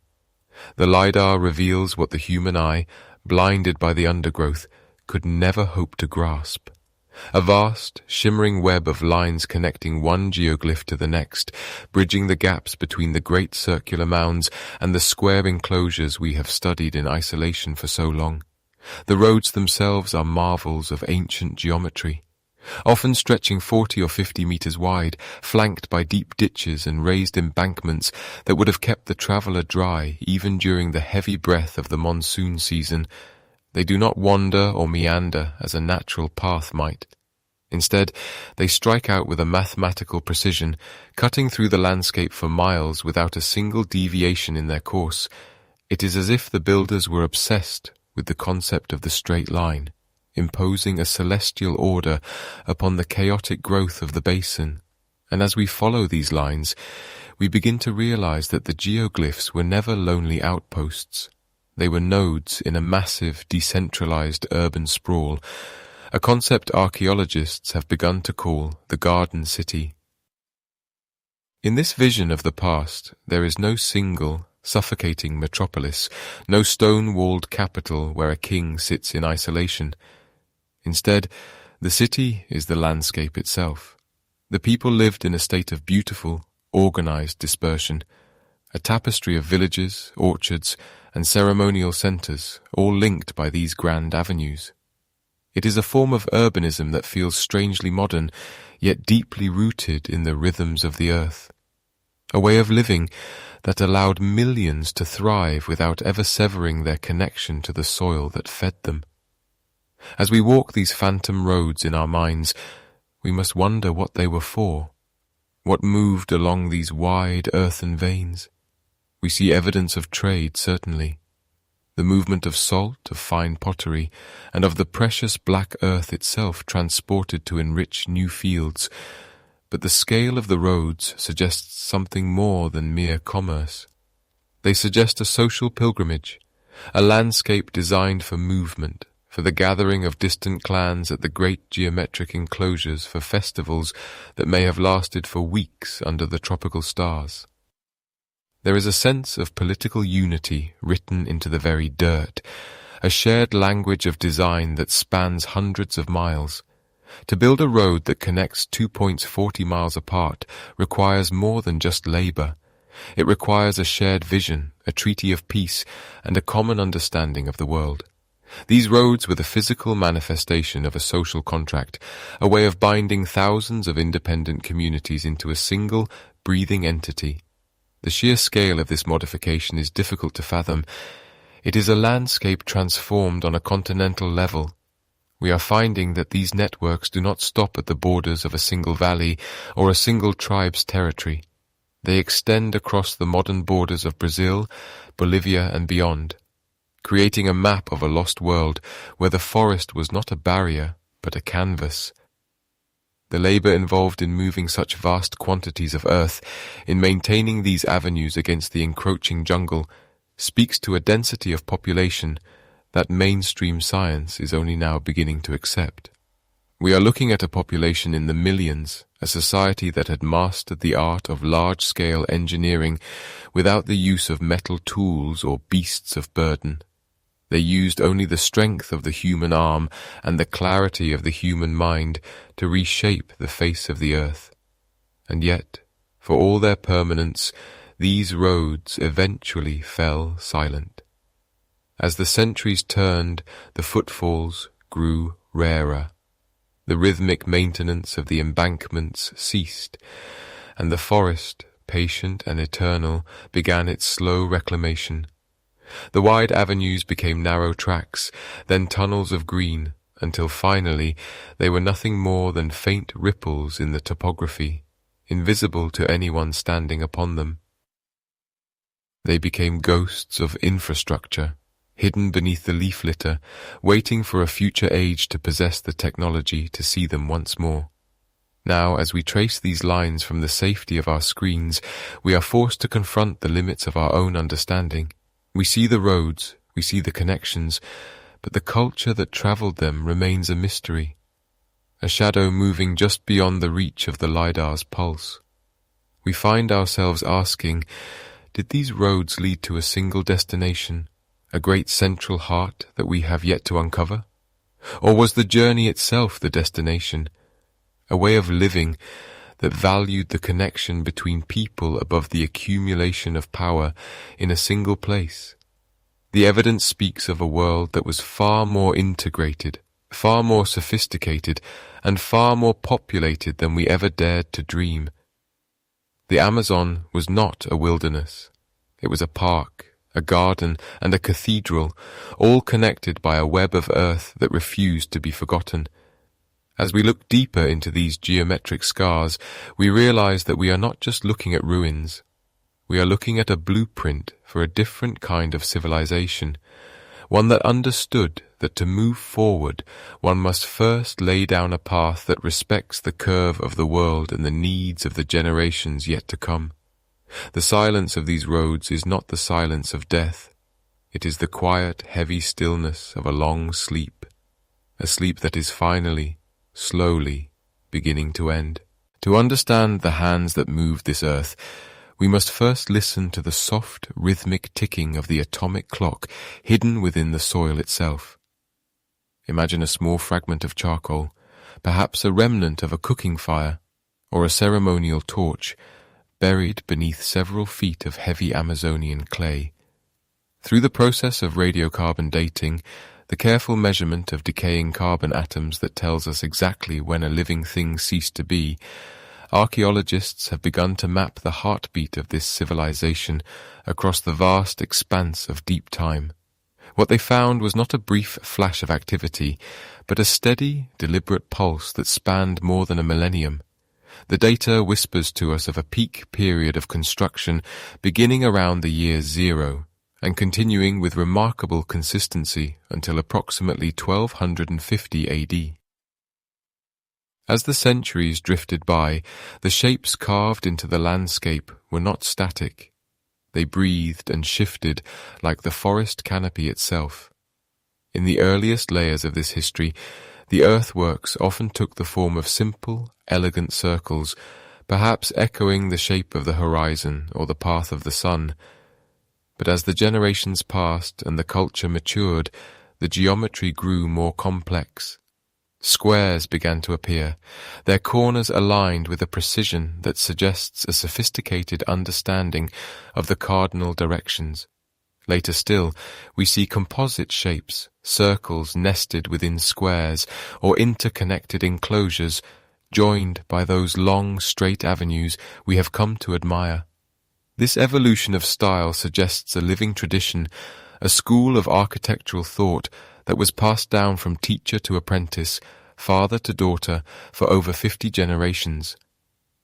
The Lidar reveals what the human eye, blinded by the undergrowth, could never hope to grasp. A vast, shimmering web of lines connecting one geoglyph to the next, bridging the gaps between the great circular mounds and the square enclosures we have studied in isolation for so long. The roads themselves are marvels of ancient geometry, often stretching 40 or 50 meters wide, flanked by deep ditches and raised embankments that would have kept the traveller dry even during the heavy breath of the monsoon season. They do not wander or meander as a natural path might. Instead, they strike out with a mathematical precision, cutting through the landscape for miles without a single deviation in their course. It is as if the builders were obsessed with the concept of the straight line, imposing a celestial order upon the chaotic growth of the basin. And as we follow these lines, we begin to realize that the geoglyphs were never lonely outposts. They were nodes in a massive, decentralized urban sprawl, a concept archaeologists have begun to call the Garden City. In this vision of the past, there is no single, suffocating metropolis, no stone-walled capital where a king sits in isolation. Instead, the city is the landscape itself. The people lived in a state of beautiful, organized dispersion, a tapestry of villages, orchards, and ceremonial centers, all linked by these grand avenues. It is a form of urbanism that feels strangely modern, yet deeply rooted in the rhythms of the earth. A way of living that allowed millions to thrive without ever severing their connection to the soil that fed them. As we walk these phantom roads in our minds, we must wonder what they were for, what moved along these wide earthen veins. We see evidence of trade, certainly, the movement of salt, of fine pottery, and of the precious black earth itself transported to enrich new fields. But the scale of the roads suggests something more than mere commerce. They suggest a social pilgrimage, a landscape designed for movement, for the gathering of distant clans at the great geometric enclosures for festivals that may have lasted for weeks under the tropical stars. There is a sense of political unity written into the very dirt, a shared language of design that spans hundreds of miles. To build a road that connects 2 points 40 miles apart requires more than just labor. It requires a shared vision, a treaty of peace, and a common understanding of the world. These roads were the physical manifestation of a social contract, a way of binding thousands of independent communities into a single, breathing entity. The sheer scale of this modification is difficult to fathom. It is a landscape transformed on a continental level. We are finding that these networks do not stop at the borders of a single valley or a single tribe's territory. They extend across the modern borders of Brazil, Bolivia, and beyond, creating a map of a lost world where the forest was not a barrier, but a canvas. The labor involved in moving such vast quantities of earth, in maintaining these avenues against the encroaching jungle, speaks to a density of population that mainstream science is only now beginning to accept. We are looking at a population in the millions, a society that had mastered the art of large-scale engineering without the use of metal tools or beasts of burden. They used only the strength of the human arm and the clarity of the human mind to reshape the face of the earth. And yet, for all their permanence, these roads eventually fell silent. As the centuries turned, the footfalls grew rarer. The rhythmic maintenance of the embankments ceased, and the forest, patient and eternal, began its slow reclamation. The wide avenues became narrow tracks, then tunnels of green, until finally they were nothing more than faint ripples in the topography, invisible to anyone standing upon them. They became ghosts of infrastructure, hidden beneath the leaf litter, waiting for a future age to possess the technology to see them once more. Now, as we trace these lines from the safety of our screens, we are forced to confront the limits of our own understanding. We see the roads, we see the connections, but the culture that travelled them remains a mystery, a shadow moving just beyond the reach of the Lidar's pulse. We find ourselves asking, did these roads lead to a single destination, a great central heart that we have yet to uncover? Or was the journey itself the destination, a way of living that valued the connection between people above the accumulation of power in a single place? The evidence speaks of a world that was far more integrated, far more sophisticated, and far more populated than we ever dared to dream. The Amazon was not a wilderness. It was a park, a garden, and a cathedral, all connected by a web of earth that refused to be forgotten. As we look deeper into these geometric scars, we realize that we are not just looking at ruins. We are looking at a blueprint for a different kind of civilization, one that understood that to move forward, one must first lay down a path that respects the curve of the world and the needs of the generations yet to come. The silence of these roads is not the silence of death. It is the quiet, heavy stillness of a long sleep, a sleep that is finally, slowly, beginning to end. To understand the hands that move this earth, we must first listen to the soft, rhythmic ticking of the atomic clock hidden within the soil itself. Imagine a small fragment of charcoal, perhaps a remnant of a cooking fire, or a ceremonial torch, buried beneath several feet of heavy Amazonian clay. Through the process of radiocarbon dating, the careful measurement of decaying carbon atoms that tells us exactly when a living thing ceased to be, archaeologists have begun to map the heartbeat of this civilization across the vast expanse of deep time. What they found was not a brief flash of activity, but a steady, deliberate pulse that spanned more than a millennium. The data whispers to us of a peak period of construction beginning around the year 0 and continuing with remarkable consistency until approximately 1250 AD. As the centuries drifted by, the shapes carved into the landscape were not static. They breathed and shifted like the forest canopy itself. In the earliest layers of this history, the earthworks often took the form of simple, elegant circles, perhaps echoing the shape of the horizon or the path of the sun. But as the generations passed and the culture matured, the geometry grew more complex. Squares began to appear, their corners aligned with a precision that suggests a sophisticated understanding of the cardinal directions. Later still, we see composite shapes, circles nested within squares, or interconnected enclosures, joined by those long, straight avenues we have come to admire. This evolution of style suggests a living tradition, a school of architectural thought that was passed down from teacher to apprentice, father to daughter, for over 50 generations.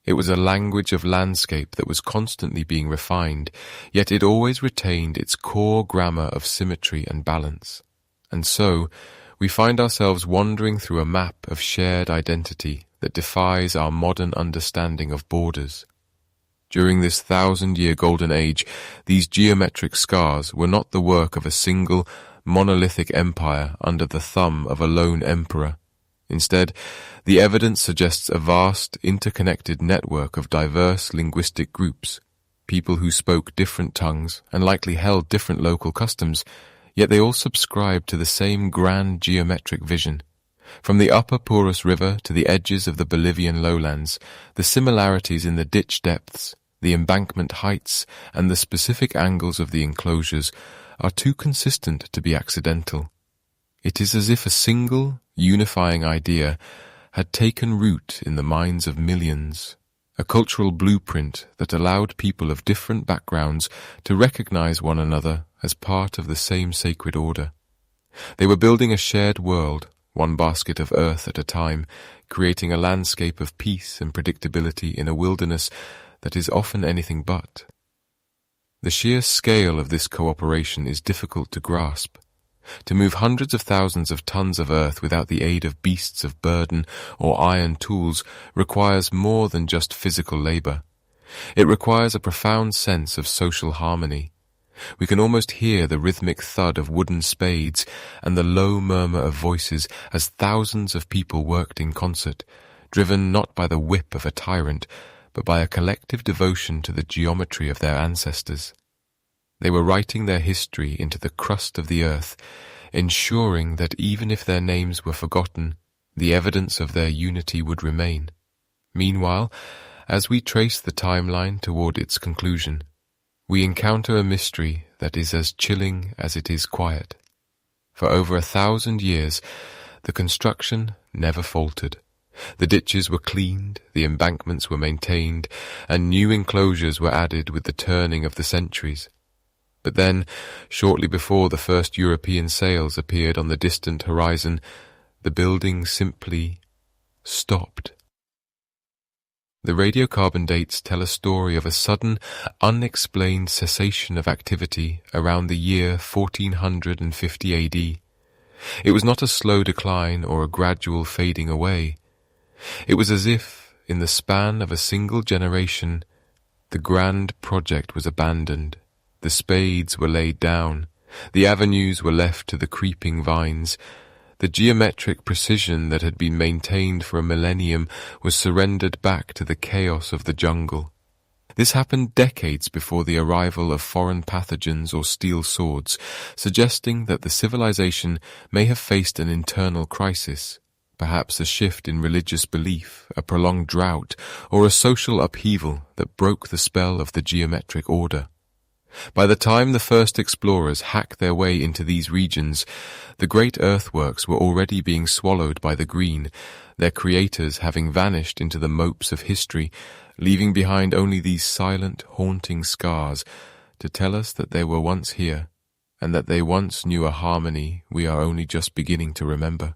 It was a language of landscape that was constantly being refined, yet it always retained its core grammar of symmetry and balance. And so, we find ourselves wandering through a map of shared identity that defies our modern understanding of borders. During this 1,000-year golden age, these geometric scars were not the work of a single, monolithic empire under the thumb of a lone emperor. Instead, the evidence suggests a vast, interconnected network of diverse linguistic groups, people who spoke different tongues and likely held different local customs, yet they all subscribed to the same grand geometric vision. From the upper Purus River to the edges of the Bolivian lowlands, the similarities in the ditch depths, the embankment heights, and the specific angles of the enclosures are too consistent to be accidental. It is as if a single, unifying idea had taken root in the minds of millions, a cultural blueprint that allowed people of different backgrounds to recognize one another as part of the same sacred order. They were building a shared world, one basket of earth at a time, creating a landscape of peace and predictability in a wilderness that is often anything but. The sheer scale of this cooperation is difficult to grasp. To move hundreds of thousands of tons of earth without the aid of beasts of burden or iron tools requires more than just physical labor. It requires a profound sense of social harmony. We can almost hear the rhythmic thud of wooden spades and the low murmur of voices as thousands of people worked in concert, driven not by the whip of a tyrant, but by a collective devotion to the geometry of their ancestors. They were writing their history into the crust of the earth, ensuring that even if their names were forgotten, the evidence of their unity would remain. Meanwhile, as we trace the timeline toward its conclusion, we encounter a mystery that is as chilling as it is quiet. For over 1,000 years, the construction never faltered. The ditches were cleaned, the embankments were maintained, and new enclosures were added with the turning of the centuries. But then, shortly before the first European sails appeared on the distant horizon, the building simply stopped. The radiocarbon dates tell a story of a sudden, unexplained cessation of activity around the year 1450 AD. It was not a slow decline or a gradual fading away. It was as if, in the span of a single generation, the grand project was abandoned. The spades were laid down, the avenues were left to the creeping vines. The geometric precision that had been maintained for a millennium was surrendered back to the chaos of the jungle. This happened decades before the arrival of foreign pathogens or steel swords, suggesting that the civilization may have faced an internal crisis, perhaps a shift in religious belief, a prolonged drought, or a social upheaval that broke the spell of the geometric order. By the time the first explorers hacked their way into these regions, the great earthworks were already being swallowed by the green, their creators having vanished into the mopes of history, leaving behind only these silent, haunting scars to tell us that they were once here, and that they once knew a harmony we are only just beginning to remember.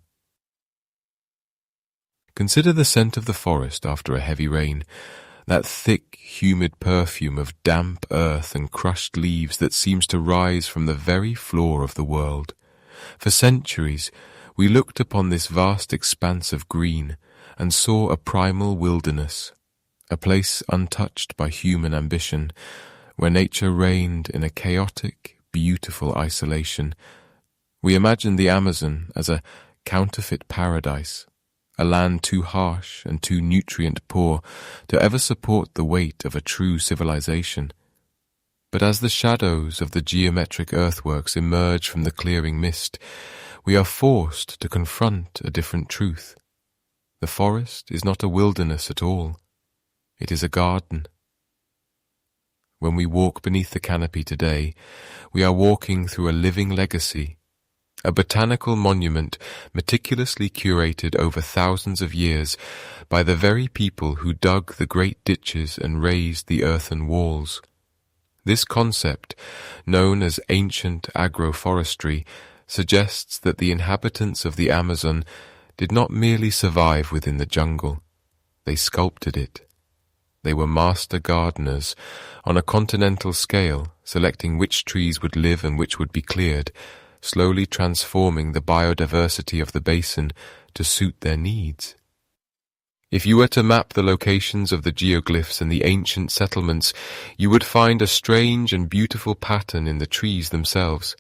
Consider the scent of the forest after a heavy rain, that thick, humid perfume of damp earth and crushed leaves that seems to rise from the very floor of the world. For centuries, we looked upon this vast expanse of green and saw a primal wilderness, a place untouched by human ambition, where nature reigned in a chaotic, beautiful isolation. We imagine the Amazon as a counterfeit paradise, a land too harsh and too nutrient-poor to ever support the weight of a true civilization. But as the shadows of the geometric earthworks emerge from the clearing mist, we are forced to confront a different truth. The forest is not a wilderness at all. It is a garden. When we walk beneath the canopy today, we are walking through a living legacy, a botanical monument meticulously curated over thousands of years by the very people who dug the great ditches and raised the earthen walls. This concept, known as ancient agroforestry, suggests that the inhabitants of the Amazon did not merely survive within the jungle. They sculpted it. They were master gardeners on a continental scale, selecting which trees would live and which would be cleared, slowly transforming the biodiversity of the basin to suit their needs. If you were to map the locations of the geoglyphs and the ancient settlements, you would find a strange and beautiful pattern in the trees themselves.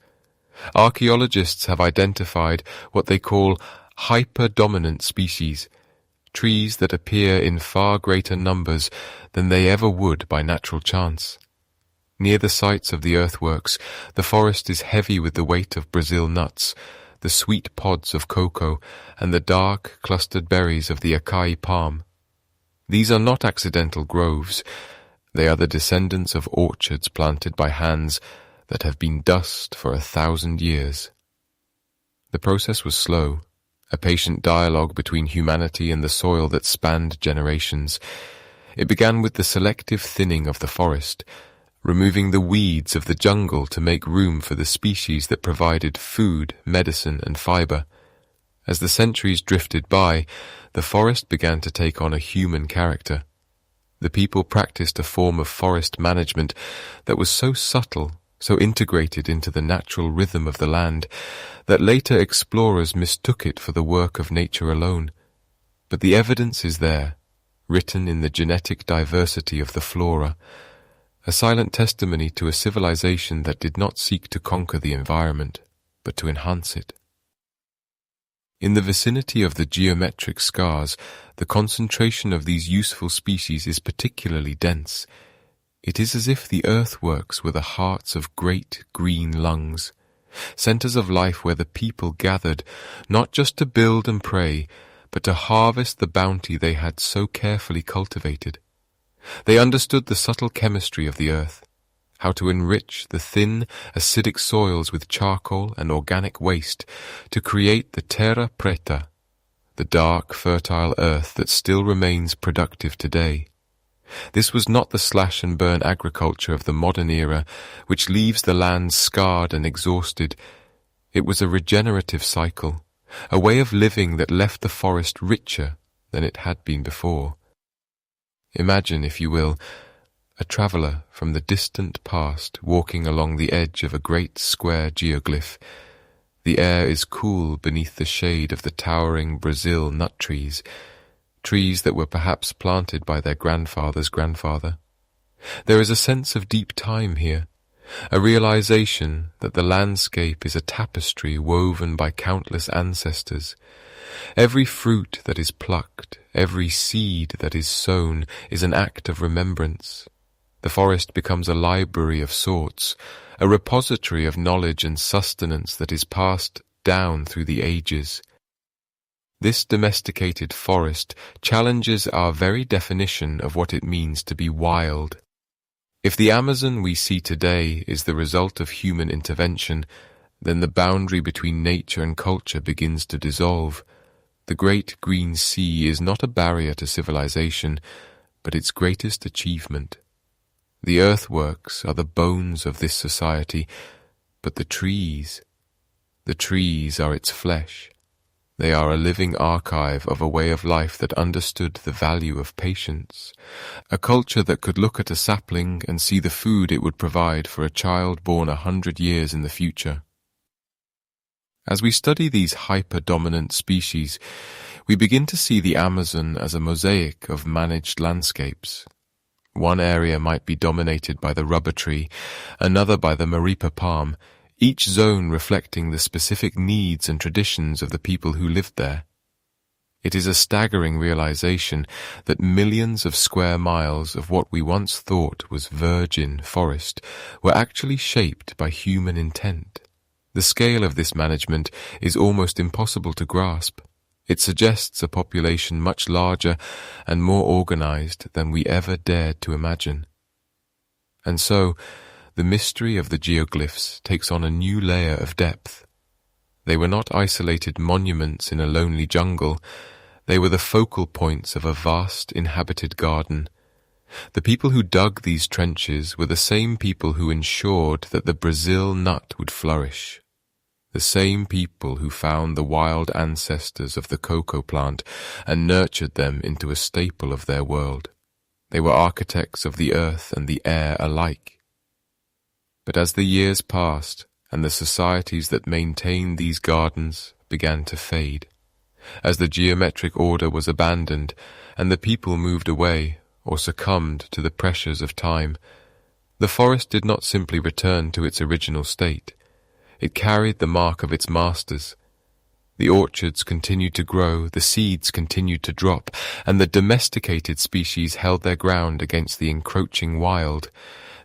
Archaeologists have identified what they call hyper-dominant species, trees that appear in far greater numbers than they ever would by natural chance. Near the sites of the earthworks, the forest is heavy with the weight of Brazil nuts, the sweet pods of cocoa, and the dark, clustered berries of the acai palm. These are not accidental groves. They are the descendants of orchards planted by hands that have been dust for 1,000 years. The process was slow, a patient dialogue between humanity and the soil that spanned generations. It began with the selective thinning of the forest, removing the weeds of the jungle to make room for the species that provided food, medicine, and fiber. As the centuries drifted by, the forest began to take on a human character. The people practiced a form of forest management that was so subtle, so integrated into the natural rhythm of the land, that later explorers mistook it for the work of nature alone. But the evidence is there, written in the genetic diversity of the flora, a silent testimony to a civilization that did not seek to conquer the environment, but to enhance it. In the vicinity of the geometric scars, the concentration of these useful species is particularly dense. It is as if the earthworks were the hearts of great green lungs, centers of life where the people gathered not just to build and pray, but to harvest the bounty they had so carefully cultivated. They understood the subtle chemistry of the earth, how to enrich the thin, acidic soils with charcoal and organic waste to create the Terra Preta, the dark, fertile earth that still remains productive today. This was not the slash-and-burn agriculture of the modern era, which leaves the land scarred and exhausted. It was a regenerative cycle, a way of living that left the forest richer than it had been before. Imagine, if you will, a traveller from the distant past walking along the edge of a great square geoglyph. The air is cool beneath the shade of the towering Brazil nut trees, trees that were perhaps planted by their grandfather's grandfather. There is a sense of deep time here, a realization that the landscape is a tapestry woven by countless ancestors. Every fruit that is plucked, every seed that is sown is an act of remembrance. The forest becomes a library of sorts, a repository of knowledge and sustenance that is passed down through the ages. This domesticated forest challenges our very definition of what it means to be wild. If the Amazon we see today is the result of human intervention, then the boundary between nature and culture begins to dissolve. The great green sea is not a barrier to civilization, but its greatest achievement. The earthworks are the bones of this society, but the trees are its flesh. They are a living archive of a way of life that understood the value of patience, a culture that could look at a sapling and see the food it would provide for a child born 100 years in the future. As we study these hyper-dominant species, we begin to see the Amazon as a mosaic of managed landscapes. One area might be dominated by the rubber tree, another by the maripa palm, each zone reflecting the specific needs and traditions of the people who lived there. It is a staggering realization that millions of square miles of what we once thought was virgin forest were actually shaped by human intent. The scale of this management is almost impossible to grasp. It suggests a population much larger and more organized than we ever dared to imagine. And so, the mystery of the geoglyphs takes on a new layer of depth. They were not isolated monuments in a lonely jungle. They were the focal points of a vast inhabited garden. The people who dug these trenches were the same people who ensured that the Brazil nut would flourish. The same people who found the wild ancestors of the cocoa plant and nurtured them into a staple of their world. They were architects of the earth and the air alike. But as the years passed and the societies that maintained these gardens began to fade, as the geometric order was abandoned and the people moved away or succumbed to the pressures of time, the forest did not simply return to its original state. It carried the mark of its masters. The orchards continued to grow, the seeds continued to drop, and the domesticated species held their ground against the encroaching wild.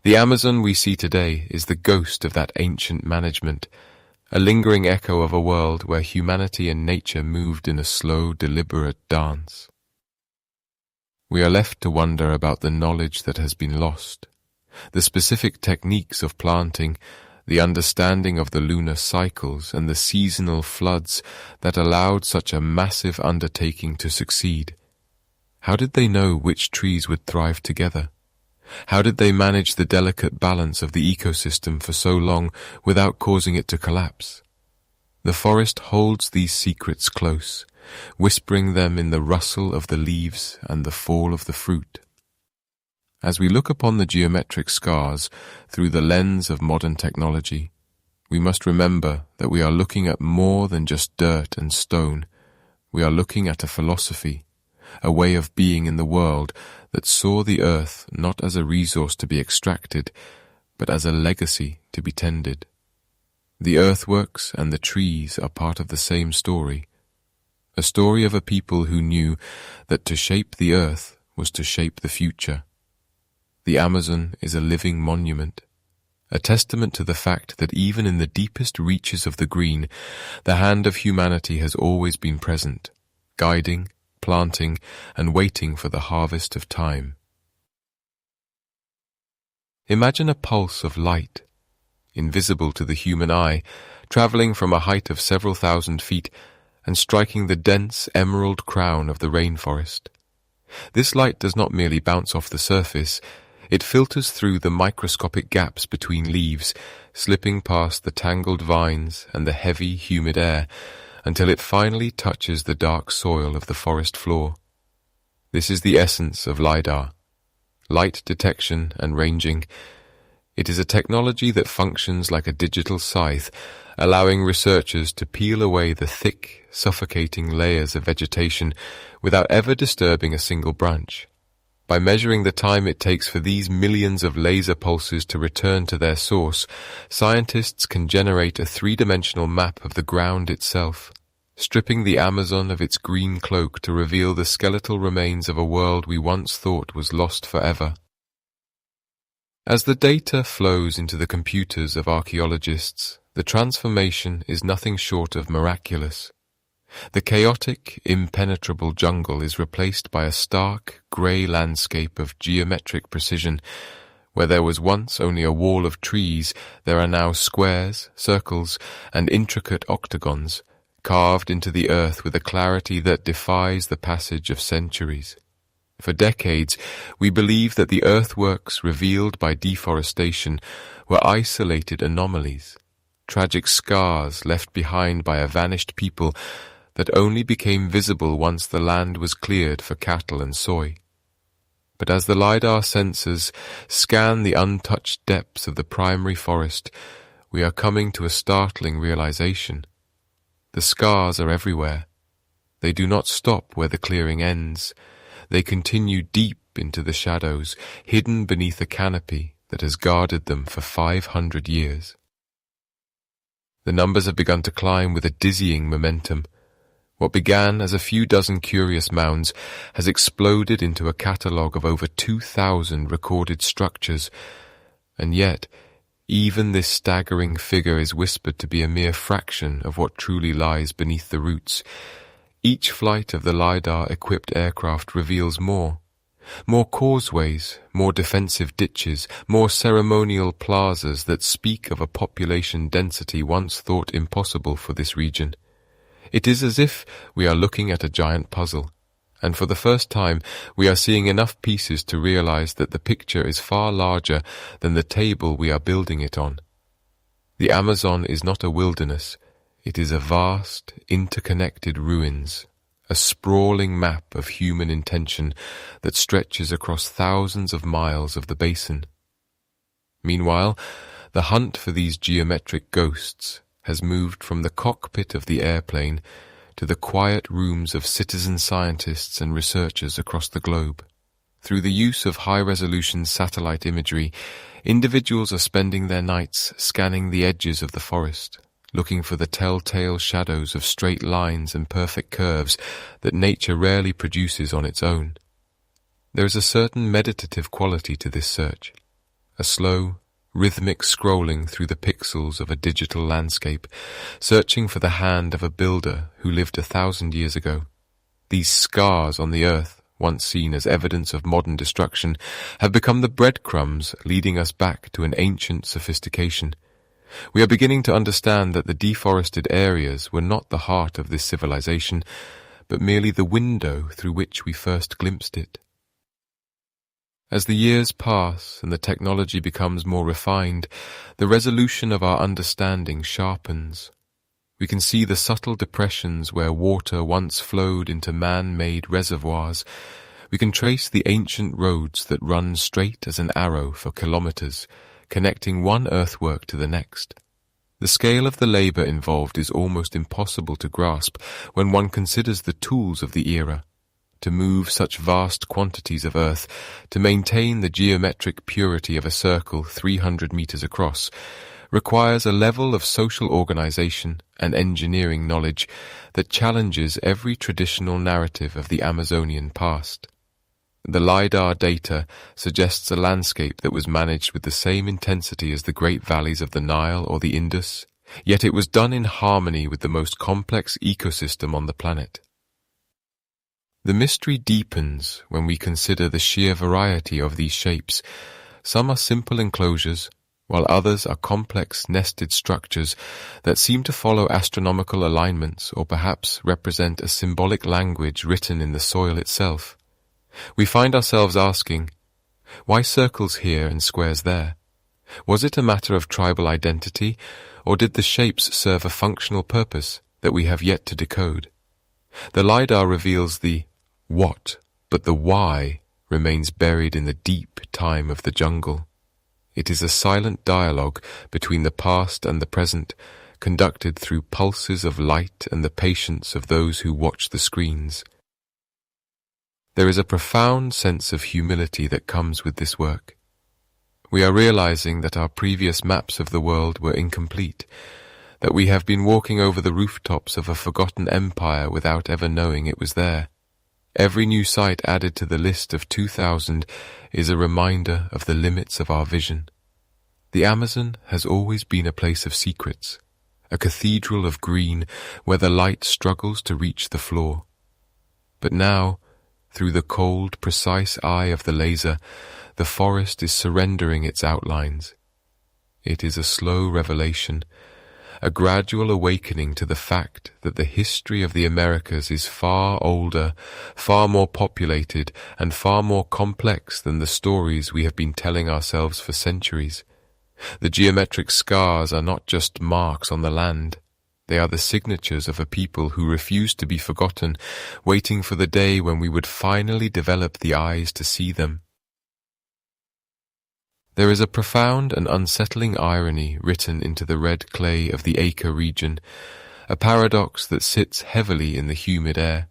The Amazon we see today is the ghost of that ancient management, a lingering echo of a world where humanity and nature moved in a slow, deliberate dance. We are left to wonder about the knowledge that has been lost, the specific techniques of planting, the understanding of the lunar cycles and the seasonal floods that allowed such a massive undertaking to succeed. How did they know which trees would thrive together? How did they manage the delicate balance of the ecosystem for so long without causing it to collapse? The forest holds these secrets close, whispering them in the rustle of the leaves and the fall of the fruit. As we look upon the geometric scars through the lens of modern technology, we must remember that we are looking at more than just dirt and stone. We are looking at a philosophy, a way of being in the world that saw the earth not as a resource to be extracted, but as a legacy to be tended. The earthworks and the trees are part of the same story, a story of a people who knew that to shape the earth was to shape the future. The Amazon is a living monument, a testament to the fact that even in the deepest reaches of the green, the hand of humanity has always been present, guiding, planting, and waiting for the harvest of time. Imagine a pulse of light, invisible to the human eye, traveling from a height of several thousand feet and striking the dense emerald crown of the rainforest. This light does not merely bounce off the surface. It filters through the microscopic gaps between leaves, slipping past the tangled vines and the heavy, humid air, until it finally touches the dark soil of the forest floor. This is the essence of Lidar, light detection and ranging. It is a technology that functions like a digital scythe, allowing researchers to peel away the thick, suffocating layers of vegetation without ever disturbing a single branch. By measuring the time it takes for these millions of laser pulses to return to their source, scientists can generate a three-dimensional map of the ground itself, stripping the Amazon of its green cloak to reveal the skeletal remains of a world we once thought was lost forever. As the data flows into the computers of archaeologists, the transformation is nothing short of miraculous. The chaotic, impenetrable jungle is replaced by a stark, grey landscape of geometric precision. Where there was once only a wall of trees, there are now squares, circles, and intricate octagons, carved into the earth with a clarity that defies the passage of centuries. For decades, we believed that the earthworks revealed by deforestation were isolated anomalies, tragic scars left behind by a vanished people that only became visible once the land was cleared for cattle and soy. But as the LiDAR sensors scan the untouched depths of the primary forest, we are coming to a startling realization. The scars are everywhere. They do not stop where the clearing ends. They continue deep into the shadows, hidden beneath a canopy that has guarded them for 500 years. The numbers have begun to climb with a dizzying momentum. What began as a few dozen curious mounds has exploded into a catalogue of over 2,000 recorded structures, and yet even this staggering figure is whispered to be a mere fraction of what truly lies beneath the roots. Each flight of the Lidar-equipped aircraft reveals more causeways, more defensive ditches, more ceremonial plazas that speak of a population density once thought impossible for this region. It is as if we are looking at a giant puzzle, and for the first time we are seeing enough pieces to realize that the picture is far larger than the table we are building it on. The Amazon is not a wilderness, it is a vast, interconnected ruins, a sprawling map of human intention that stretches across thousands of miles of the basin. Meanwhile, the hunt for these geometric ghosts has moved from the cockpit of the airplane to the quiet rooms of citizen scientists and researchers across the globe. Through the use of high-resolution satellite imagery, individuals are spending their nights scanning the edges of the forest, looking for the telltale shadows of straight lines and perfect curves that nature rarely produces on its own. There is a certain meditative quality to this search, a slow, rhythmic scrolling through the pixels of a digital landscape, searching for the hand of a builder who lived 1,000 years ago. These scars on the earth, once seen as evidence of modern destruction, have become the breadcrumbs leading us back to an ancient sophistication. We are beginning to understand that the deforested areas were not the heart of this civilization, but merely the window through which we first glimpsed it. As the years pass and the technology becomes more refined, the resolution of our understanding sharpens. We can see the subtle depressions where water once flowed into man-made reservoirs. We can trace the ancient roads that run straight as an arrow for kilometers, connecting one earthwork to the next. The scale of the labor involved is almost impossible to grasp when one considers the tools of the era. To move such vast quantities of earth, to maintain the geometric purity of a circle 300 meters across, requires a level of social organization and engineering knowledge that challenges every traditional narrative of the Amazonian past. The LiDAR data suggests a landscape that was managed with the same intensity as the great valleys of the Nile or the Indus, yet it was done in harmony with the most complex ecosystem on the planet. The mystery deepens when we consider the sheer variety of these shapes. Some are simple enclosures, while others are complex nested structures that seem to follow astronomical alignments or perhaps represent a symbolic language written in the soil itself. We find ourselves asking, why circles here and squares there? Was it a matter of tribal identity, or did the shapes serve a functional purpose that we have yet to decode? The LiDAR reveals the what, but the why remains buried in the deep time of the jungle. It is a silent dialogue between the past and the present, conducted through pulses of light and the patience of those who watch the screens. There is a profound sense of humility that comes with this work. We are realizing that our previous maps of the world were incomplete, that we have been walking over the rooftops of a forgotten empire without ever knowing it was there. Every new site added to the list of 2,000 is a reminder of the limits of our vision. The Amazon has always been a place of secrets, a cathedral of green where the light struggles to reach the floor. But now, through the cold, precise eye of the laser, the forest is surrendering its outlines. It is a slow revelation, a gradual awakening to the fact that the history of the Americas is far older, far more populated, and far more complex than the stories we have been telling ourselves for centuries. The geometric scars are not just marks on the land. They are the signatures of a people who refuse to be forgotten, waiting for the day when we would finally develop the eyes to see them. There is a profound and unsettling irony written into the red clay of the Acre region, a paradox that sits heavily in the humid air.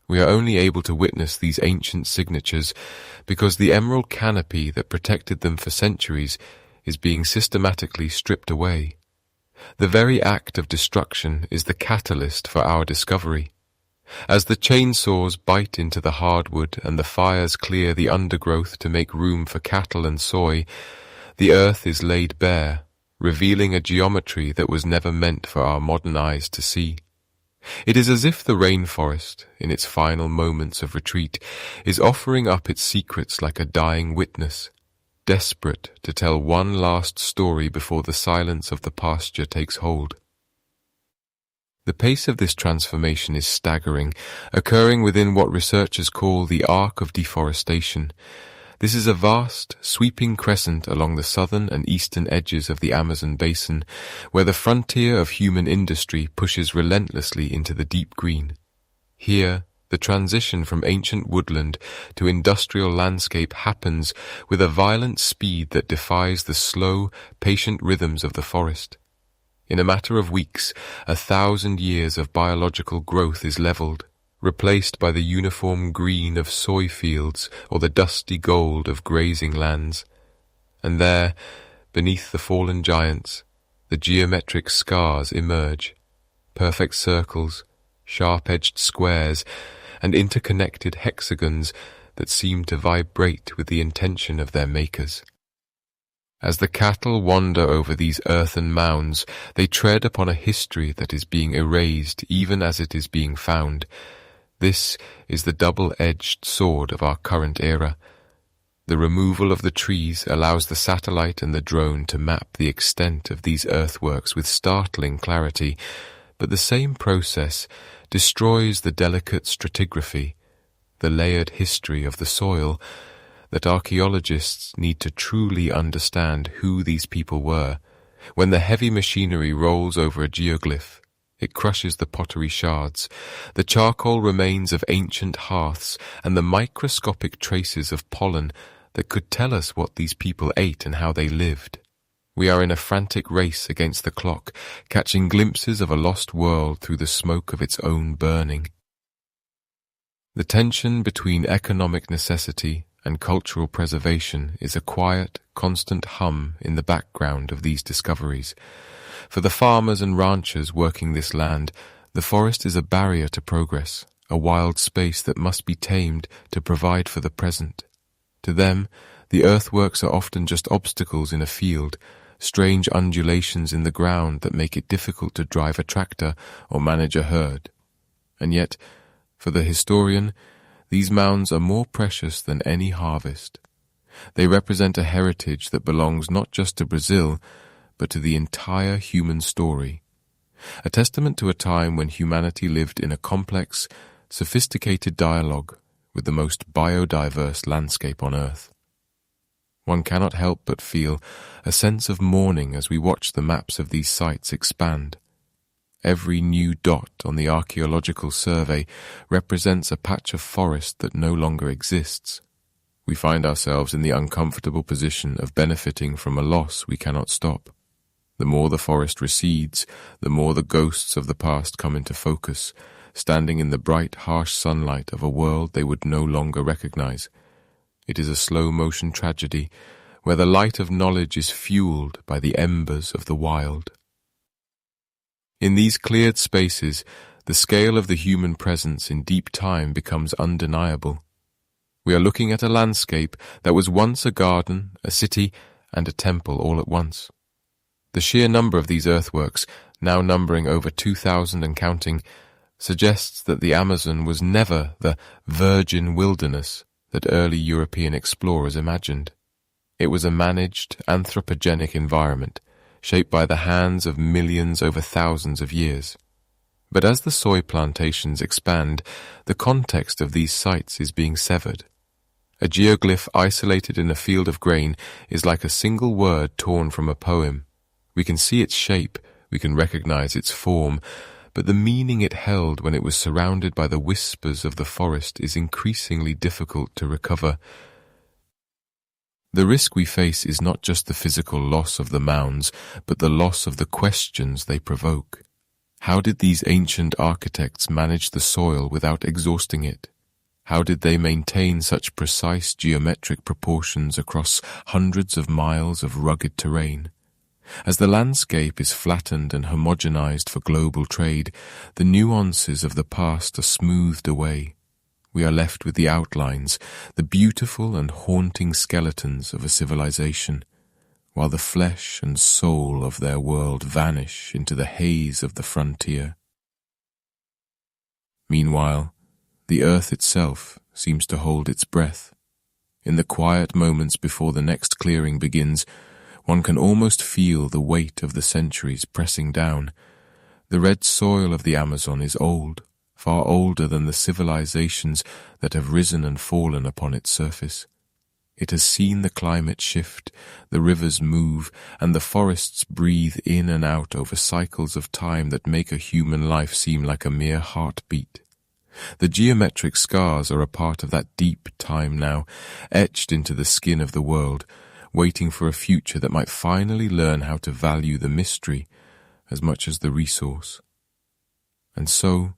We are only able to witness these ancient signatures because the emerald canopy that protected them for centuries is being systematically stripped away. The very act of destruction is the catalyst for our discovery. As the chainsaws bite into the hardwood and the fires clear the undergrowth to make room for cattle and soy, the earth is laid bare, revealing a geometry that was never meant for our modern eyes to see. It is as if the rainforest, in its final moments of retreat, is offering up its secrets like a dying witness, desperate to tell one last story before the silence of the pasture takes hold. The pace of this transformation is staggering, occurring within what researchers call the arc of deforestation. This is a vast, sweeping crescent along the southern and eastern edges of the Amazon basin, where the frontier of human industry pushes relentlessly into the deep green. Here, the transition from ancient woodland to industrial landscape happens with a violent speed that defies the slow, patient rhythms of the forest. In a matter of weeks, 1,000 years of biological growth is leveled, replaced by the uniform green of soy fields or the dusty gold of grazing lands. And there, beneath the fallen giants, the geometric scars emerge, perfect circles, sharp-edged squares, and interconnected hexagons that seem to vibrate with the intention of their makers. As the cattle wander over these earthen mounds, they tread upon a history that is being erased even as it is being found. This is the double-edged sword of our current era. The removal of the trees allows the satellite and the drone to map the extent of these earthworks with startling clarity, but the same process destroys the delicate stratigraphy, the layered history of the soil, that archaeologists need to truly understand who these people were. When the heavy machinery rolls over a geoglyph, it crushes the pottery shards, the charcoal remains of ancient hearths, and the microscopic traces of pollen that could tell us what these people ate and how they lived. We are in a frantic race against the clock, catching glimpses of a lost world through the smoke of its own burning. The tension between economic necessity and cultural preservation is a quiet, constant hum in the background of these discoveries. For the farmers and ranchers working this land, the forest is a barrier to progress, a wild space that must be tamed to provide for the present. To them, the earthworks are often just obstacles in a field, strange undulations in the ground that make it difficult to drive a tractor or manage a herd. And yet, for the historian, these mounds are more precious than any harvest. They represent a heritage that belongs not just to Brazil, but to the entire human story. A testament to a time when humanity lived in a complex, sophisticated dialogue with the most biodiverse landscape on Earth. One cannot help but feel a sense of mourning as we watch the maps of these sites expand. Every new dot on the archaeological survey represents a patch of forest that no longer exists. We find ourselves in the uncomfortable position of benefiting from a loss we cannot stop. The more the forest recedes, the more the ghosts of the past come into focus, standing in the bright, harsh sunlight of a world they would no longer recognize. It is a slow-motion tragedy where the light of knowledge is fueled by the embers of the wild. In these cleared spaces, the scale of the human presence in deep time becomes undeniable. We are looking at a landscape that was once a garden, a city, and a temple all at once. The sheer number of these earthworks, now numbering over 2,000 and counting, suggests that the Amazon was never the virgin wilderness that early European explorers imagined. It was a managed, anthropogenic environment, shaped by the hands of millions over thousands of years. But as the soy plantations expand, the context of these sites is being severed. A geoglyph isolated in a field of grain is like a single word torn from a poem. We can see its shape, we can recognize its form, but the meaning it held when it was surrounded by the whispers of the forest is increasingly difficult to recover. The risk we face is not just the physical loss of the mounds, but the loss of the questions they provoke. How did these ancient architects manage the soil without exhausting it? How did they maintain such precise geometric proportions across hundreds of miles of rugged terrain? As the landscape is flattened and homogenized for global trade, the nuances of the past are smoothed away. We are left with the outlines, the beautiful and haunting skeletons of a civilization, while the flesh and soul of their world vanish into the haze of the frontier. Meanwhile, the earth itself seems to hold its breath. In the quiet moments before the next clearing begins, one can almost feel the weight of the centuries pressing down. The red soil of the Amazon is old, far older than the civilizations that have risen and fallen upon its surface. It has seen the climate shift, the rivers move, and the forests breathe in and out over cycles of time that make a human life seem like a mere heartbeat. The geometric scars are a part of that deep time now, etched into the skin of the world, waiting for a future that might finally learn how to value the mystery as much as the resource. And so,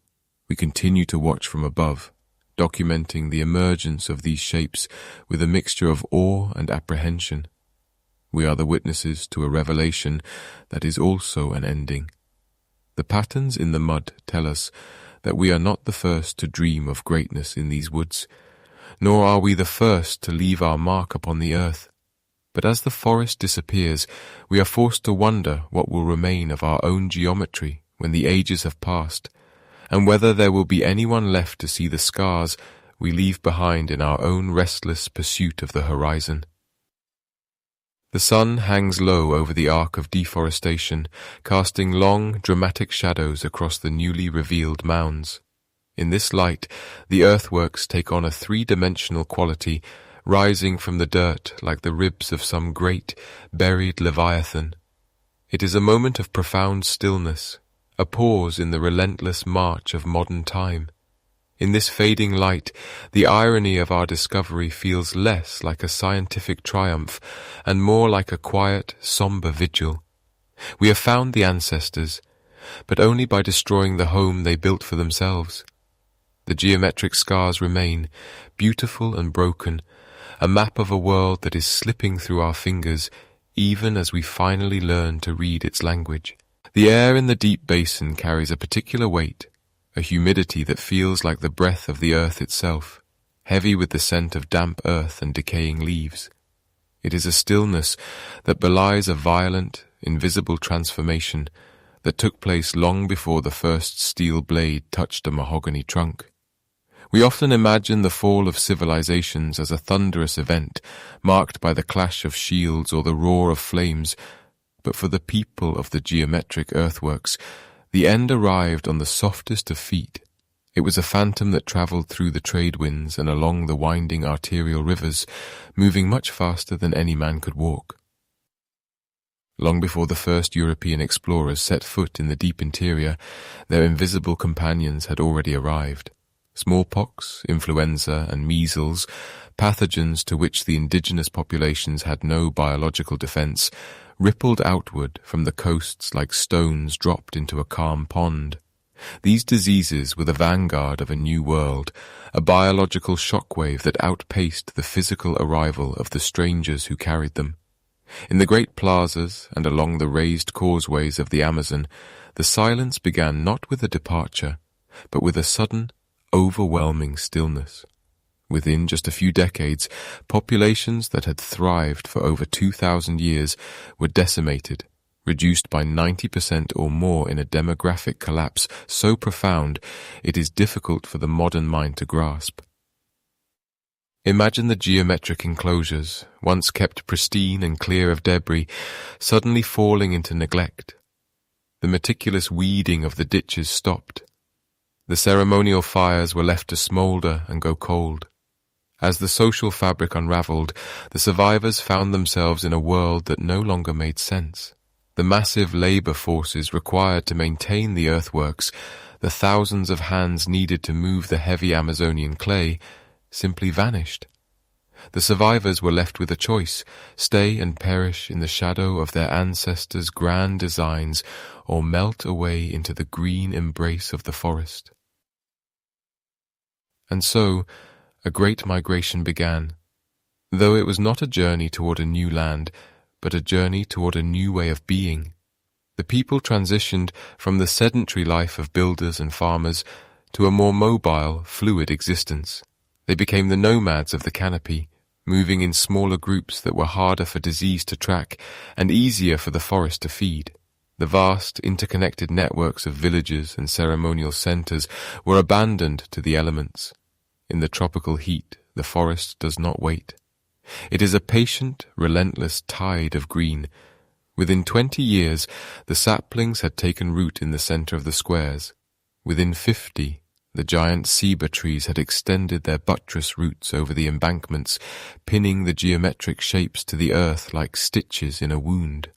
we continue to watch from above, documenting the emergence of these shapes with a mixture of awe and apprehension. We are the witnesses to a revelation that is also an ending. The patterns in the mud tell us that we are not the first to dream of greatness in these woods, nor are we the first to leave our mark upon the earth. But as the forest disappears, we are forced to wonder what will remain of our own geometry when the ages have passed, and whether there will be anyone left to see the scars we leave behind in our own restless pursuit of the horizon. The sun hangs low over the arc of deforestation, casting long, dramatic shadows across the newly revealed mounds. In this light, the earthworks take on a three-dimensional quality, rising from the dirt like the ribs of some great, buried leviathan. It is a moment of profound stillness, a pause in the relentless march of modern time. In this fading light, the irony of our discovery feels less like a scientific triumph and more like a quiet, somber vigil. We have found the ancestors, but only by destroying the home they built for themselves. The geometric scars remain, beautiful and broken, a map of a world that is slipping through our fingers even as we finally learn to read its language. The air in the deep basin carries a particular weight, a humidity that feels like the breath of the earth itself, heavy with the scent of damp earth and decaying leaves. It is a stillness that belies a violent, invisible transformation that took place long before the first steel blade touched a mahogany trunk. We often imagine the fall of civilizations as a thunderous event, marked by the clash of shields or the roar of flames, but for the people of the geometric earthworks, the end arrived on the softest of feet. It was a phantom that travelled through the trade winds and along the winding arterial rivers, moving much faster than any man could walk. Long before the first European explorers set foot in the deep interior, their invisible companions had already arrived. Smallpox, influenza, and measles, pathogens to which the indigenous populations had no biological defense, rippled outward from the coasts like stones dropped into a calm pond. These diseases were the vanguard of a new world, a biological shockwave that outpaced the physical arrival of the strangers who carried them. In the great plazas and along the raised causeways of the Amazon, the silence began not with a departure, but with a sudden, overwhelming stillness. Within just a few decades, populations that had thrived for over 2,000 years were decimated, reduced by 90% or more in a demographic collapse so profound it is difficult for the modern mind to grasp. Imagine the geometric enclosures, once kept pristine and clear of debris, suddenly falling into neglect. The meticulous weeding of the ditches stopped. The ceremonial fires were left to smoulder and go cold. As the social fabric unraveled, the survivors found themselves in a world that no longer made sense. The massive labor forces required to maintain the earthworks, the thousands of hands needed to move the heavy Amazonian clay, simply vanished. The survivors were left with a choice: stay and perish in the shadow of their ancestors' grand designs, or melt away into the green embrace of the forest. And so, a great migration began. Though it was not a journey toward a new land, but a journey toward a new way of being. The people transitioned from the sedentary life of builders and farmers to a more mobile, fluid existence. They became the nomads of the Canopy, moving in smaller groups that were harder for disease to track and easier for the forest to feed. The vast, interconnected networks of villages and ceremonial centers were abandoned to the elements. In the tropical heat, the forest does not wait. It is a patient, relentless tide of green. Within 20 years, the saplings had taken root in the center of the squares. Within 50, the giant ceiba trees had extended their buttress roots over the embankments, pinning the geometric shapes to the earth like stitches in a wound.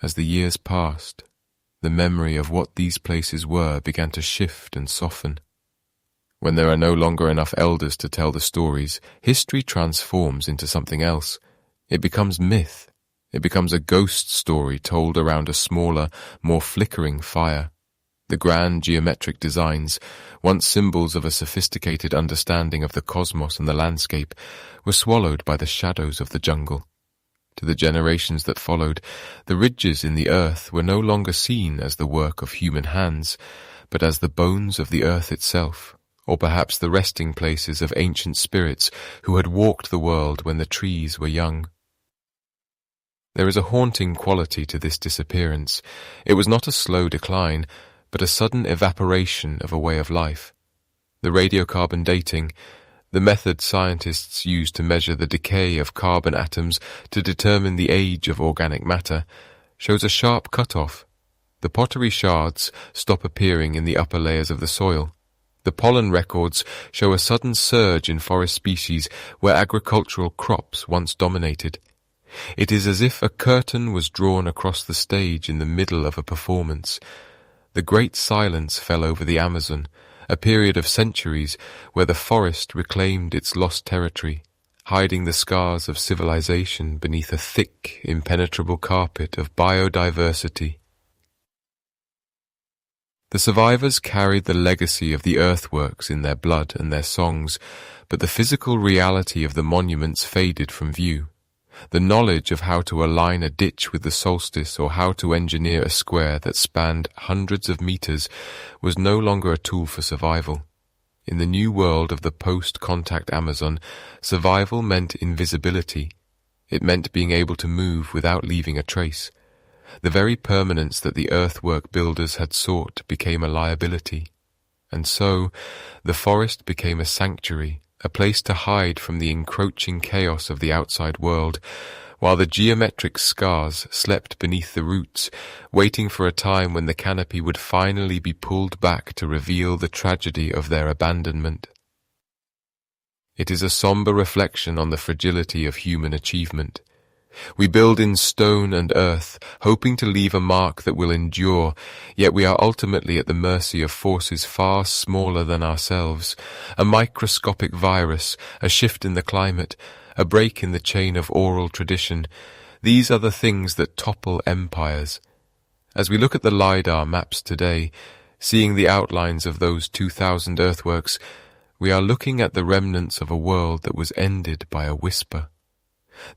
As the years passed, the memory of what these places were began to shift and soften. When there are no longer enough elders to tell the stories, history transforms into something else. It becomes myth. It becomes a ghost story told around a smaller, more flickering fire. The grand geometric designs, once symbols of a sophisticated understanding of the cosmos and the landscape, were swallowed by the shadows of the jungle. To the generations that followed, the ridges in the earth were no longer seen as the work of human hands, but as the bones of the earth itself, or perhaps the resting places of ancient spirits who had walked the world when the trees were young. There is a haunting quality to this disappearance. It was not a slow decline, but a sudden evaporation of a way of life. The radiocarbon dating, the method scientists use to measure the decay of carbon atoms to determine the age of organic matter, shows a sharp cut-off. The pottery shards stop appearing in the upper layers of the soil. The pollen records show a sudden surge in forest species where agricultural crops once dominated. It is as if a curtain was drawn across the stage in the middle of a performance. The great silence fell over the Amazon, a period of centuries where the forest reclaimed its lost territory, hiding the scars of civilization beneath a thick, impenetrable carpet of biodiversity. The survivors carried the legacy of the earthworks in their blood and their songs, but the physical reality of the monuments faded from view. The knowledge of how to align a ditch with the solstice or how to engineer a square that spanned hundreds of meters was no longer a tool for survival. In the new world of the post-contact Amazon, survival meant invisibility. It meant being able to move without leaving a trace. The very permanence that the earthwork builders had sought became a liability. And so, the forest became a sanctuary, a place to hide from the encroaching chaos of the outside world, while the geometric scars slept beneath the roots, waiting for a time when the canopy would finally be pulled back to reveal the tragedy of their abandonment. It is a somber reflection on the fragility of human achievement. We build in stone and earth, hoping to leave a mark that will endure, yet we are ultimately at the mercy of forces far smaller than ourselves, a microscopic virus, a shift in the climate, a break in the chain of oral tradition. These are the things that topple empires. As we look at the Lidar maps today, seeing the outlines of those 2,000 earthworks, we are looking at the remnants of a world that was ended by a whisper.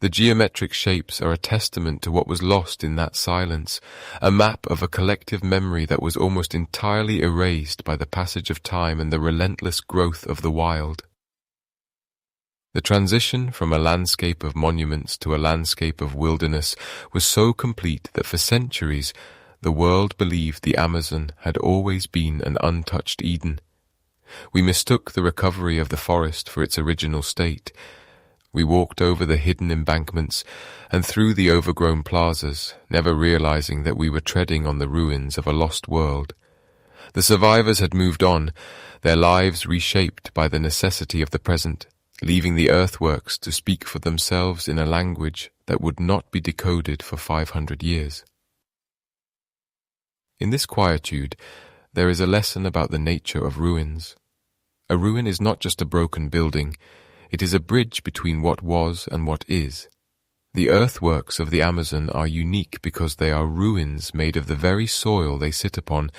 The geometric shapes are a testament to what was lost in that silence, a map of a collective memory that was almost entirely erased by the passage of time and the relentless growth of the wild. The transition from a landscape of monuments to a landscape of wilderness was so complete that for centuries the world believed the Amazon had always been an untouched Eden. We mistook the recovery of the forest for its original state. We walked over the hidden embankments and through the overgrown plazas, never realizing that we were treading on the ruins of a lost world. The survivors had moved on, their lives reshaped by the necessity of the present, leaving the earthworks to speak for themselves in a language that would not be decoded for 500 years. In this quietude, there is a lesson about the nature of ruins. A ruin is not just a broken building, it is a bridge between what was and what is. The earthworks of the Amazon are unique because they are ruins made of the very soil they sit upon.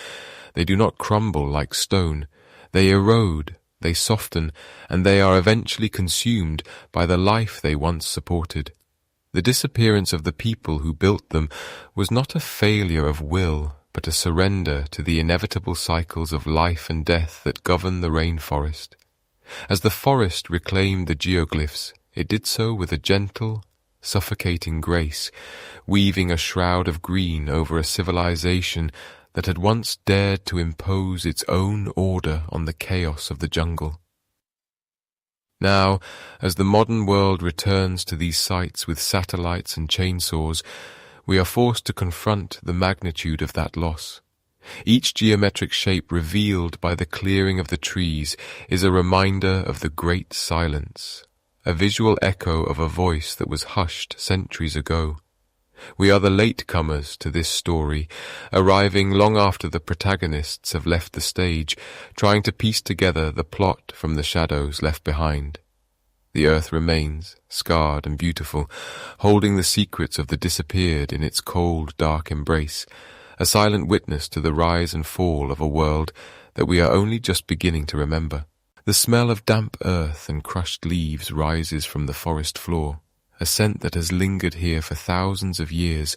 They do not crumble like stone. They erode, they soften, and they are eventually consumed by the life they once supported. The disappearance of the people who built them was not a failure of will, but a surrender to the inevitable cycles of life and death that govern the rainforest. As the forest reclaimed the geoglyphs, it did so with a gentle, suffocating grace, weaving a shroud of green over a civilization that had once dared to impose its own order on the chaos of the jungle. Now, as the modern world returns to these sites with satellites and chainsaws, we are forced to confront the magnitude of that loss. Each geometric shape revealed by the clearing of the trees is a reminder of the great silence, a visual echo of a voice that was hushed centuries ago. We are the latecomers to this story, arriving long after the protagonists have left the stage, trying to piece together the plot from the shadows left behind. The earth remains, scarred and beautiful, holding the secrets of the disappeared in its cold, dark embrace, a silent witness to the rise and fall of a world that we are only just beginning to remember. The smell of damp earth and crushed leaves rises from the forest floor, a scent that has lingered here for thousands of years,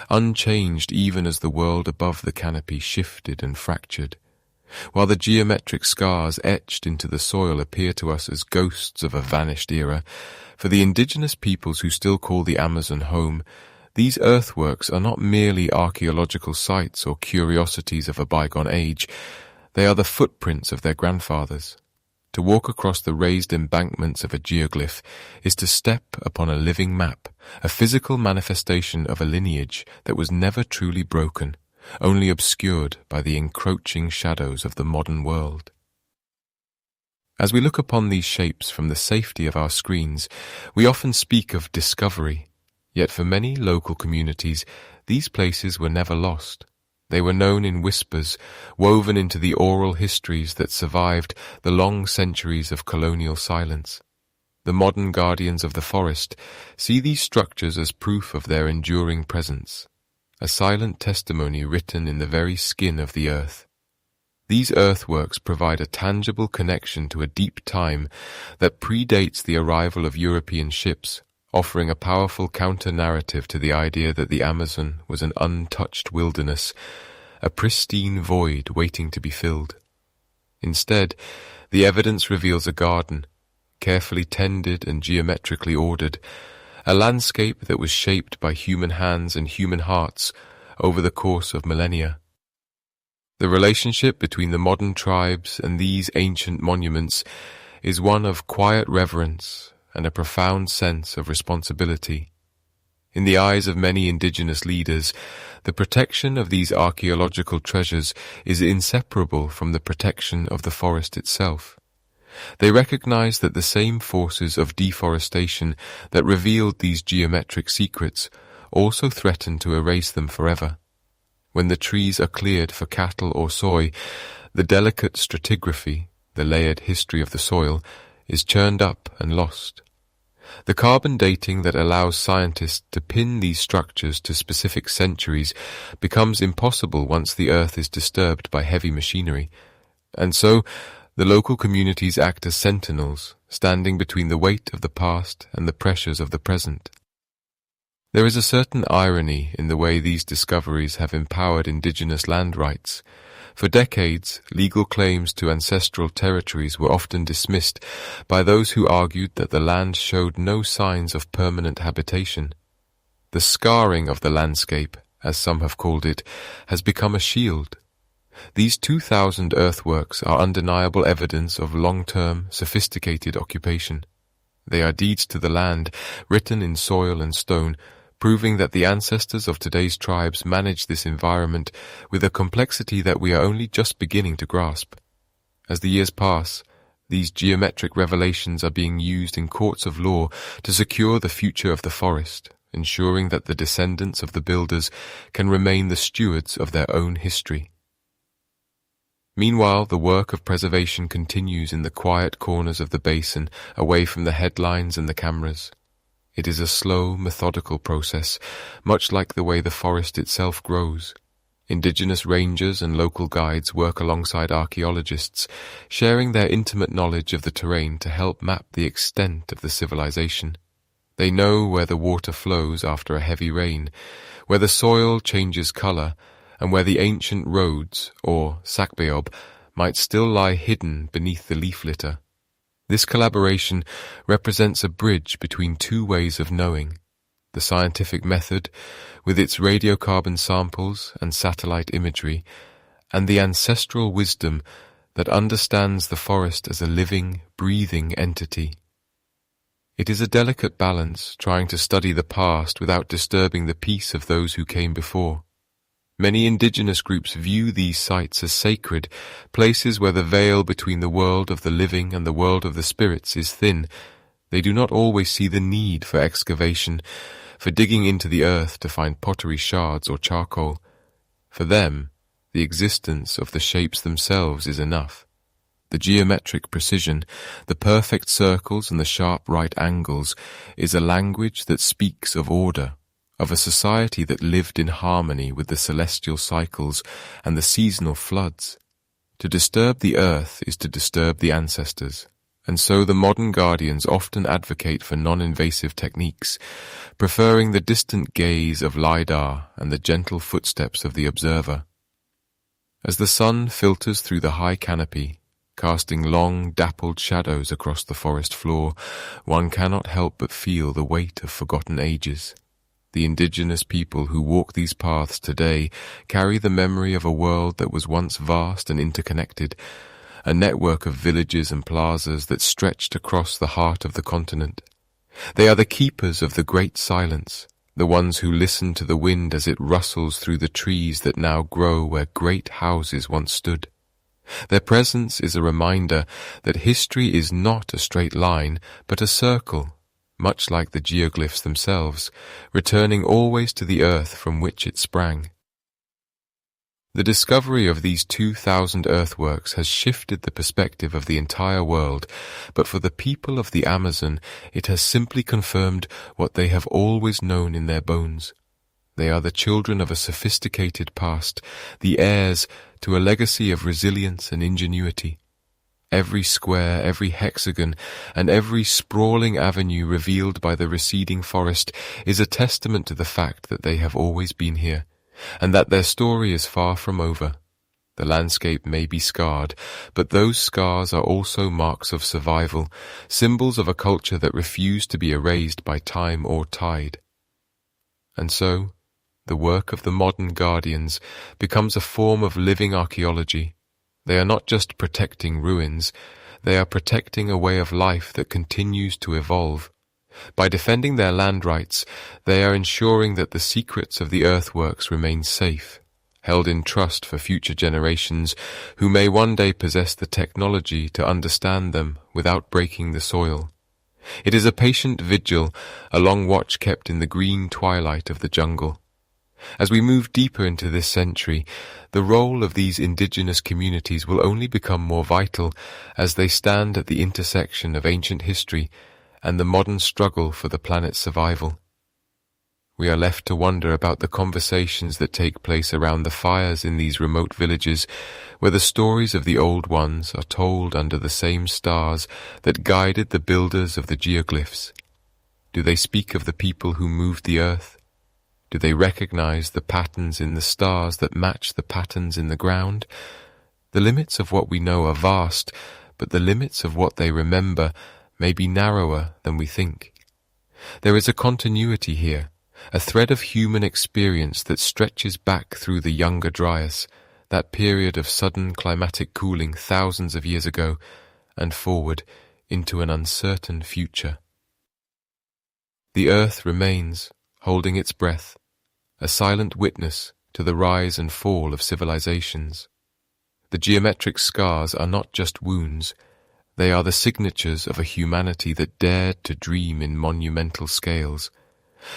unchanged even as the world above the canopy shifted and fractured, while the geometric scars etched into the soil appear to us as ghosts of a vanished era. For the indigenous peoples who still call the Amazon home, these earthworks are not merely archaeological sites or curiosities of a bygone age. They are the footprints of their grandfathers. To walk across the raised embankments of a geoglyph is to step upon a living map, a physical manifestation of a lineage that was never truly broken, only obscured by the encroaching shadows of the modern world. As we look upon these shapes from the safety of our screens, we often speak of discovery, yet for many local communities, these places were never lost. They were known in whispers, woven into the oral histories that survived the long centuries of colonial silence. The modern guardians of the forest see these structures as proof of their enduring presence, a silent testimony written in the very skin of the earth. These earthworks provide a tangible connection to a deep time that predates the arrival of European ships, offering a powerful counter-narrative to the idea that the Amazon was an untouched wilderness, a pristine void waiting to be filled. Instead, the evidence reveals a garden, carefully tended and geometrically ordered, a landscape that was shaped by human hands and human hearts over the course of millennia. The relationship between the modern tribes and these ancient monuments is one of quiet reverence and a profound sense of responsibility. In the eyes of many indigenous leaders, the protection of these archaeological treasures is inseparable from the protection of the forest itself. They recognize that the same forces of deforestation that revealed these geometric secrets also threaten to erase them forever. When the trees are cleared for cattle or soy, the delicate stratigraphy, the layered history of the soil, is churned up and lost. The carbon dating that allows scientists to pin these structures to specific centuries becomes impossible once the earth is disturbed by heavy machinery, and so the local communities act as sentinels, standing between the weight of the past and the pressures of the present. There is a certain irony in the way these discoveries have empowered indigenous land rights. For decades, legal claims to ancestral territories were often dismissed by those who argued that the land showed no signs of permanent habitation. The scarring of the landscape, as some have called it, has become a shield. These 2,000 earthworks are undeniable evidence of long-term, sophisticated occupation. They are deeds to the land, written in soil and stone, proving that the ancestors of today's tribes manage this environment with a complexity that we are only just beginning to grasp. As the years pass, these geometric revelations are being used in courts of law to secure the future of the forest, ensuring that the descendants of the builders can remain the stewards of their own history. Meanwhile, the work of preservation continues in the quiet corners of the basin, away from the headlines and the cameras. It is a slow, methodical process, much like the way the forest itself grows. Indigenous rangers and local guides work alongside archaeologists, sharing their intimate knowledge of the terrain to help map the extent of the civilization. They know where the water flows after a heavy rain, where the soil changes color, and where the ancient roads, or sakbeob, might still lie hidden beneath the leaf litter. This collaboration represents a bridge between two ways of knowing: the scientific method, with its radiocarbon samples and satellite imagery, and the ancestral wisdom that understands the forest as a living, breathing entity. It is a delicate balance, trying to study the past without disturbing the peace of those who came before. Many indigenous groups view these sites as sacred, places where the veil between the world of the living and the world of the spirits is thin. They do not always see the need for excavation, for digging into the earth to find pottery shards or charcoal. For them, the existence of the shapes themselves is enough. The geometric precision, the perfect circles and the sharp right angles, is a language that speaks of order, of a society that lived in harmony with the celestial cycles and the seasonal floods. To disturb the earth is to disturb the ancestors, and so the modern guardians often advocate for non-invasive techniques, preferring the distant gaze of Lidar and the gentle footsteps of the observer. As the sun filters through the high canopy, casting long, dappled shadows across the forest floor, one cannot help but feel the weight of forgotten ages. The indigenous people who walk these paths today carry the memory of a world that was once vast and interconnected, a network of villages and plazas that stretched across the heart of the continent. They are the keepers of the great silence, the ones who listen to the wind as it rustles through the trees that now grow where great houses once stood. Their presence is a reminder that history is not a straight line, but a circle, much like the geoglyphs themselves, returning always to the earth from which it sprang. The discovery of these 2,000 earthworks has shifted the perspective of the entire world, but for the people of the Amazon it has simply confirmed what they have always known in their bones. They are the children of a sophisticated past, the heirs to a legacy of resilience and ingenuity. Every square, every hexagon, and every sprawling avenue revealed by the receding forest is a testament to the fact that they have always been here, and that their story is far from over. The landscape may be scarred, but those scars are also marks of survival, symbols of a culture that refused to be erased by time or tide. And so, the work of the modern guardians becomes a form of living archaeology. They are not just protecting ruins, they are protecting a way of life that continues to evolve. By defending their land rights, they are ensuring that the secrets of the earthworks remain safe, held in trust for future generations who may one day possess the technology to understand them without breaking the soil. It is a patient vigil, a long watch kept in the green twilight of the jungle. As we move deeper into this century, the role of these indigenous communities will only become more vital as they stand at the intersection of ancient history and the modern struggle for the planet's survival. We are left to wonder about the conversations that take place around the fires in these remote villages, where the stories of the old ones are told under the same stars that guided the builders of the geoglyphs. Do they speak of the people who moved the earth? Do they recognize the patterns in the stars that match the patterns in the ground? The limits of what we know are vast, but the limits of what they remember may be narrower than we think. There is a continuity here, a thread of human experience that stretches back through the Younger Dryas, that period of sudden climatic cooling thousands of years ago, and forward into an uncertain future. The earth remains, holding its breath, a silent witness to the rise and fall of civilizations. The geometric scars are not just wounds, they are the signatures of a humanity that dared to dream in monumental scales.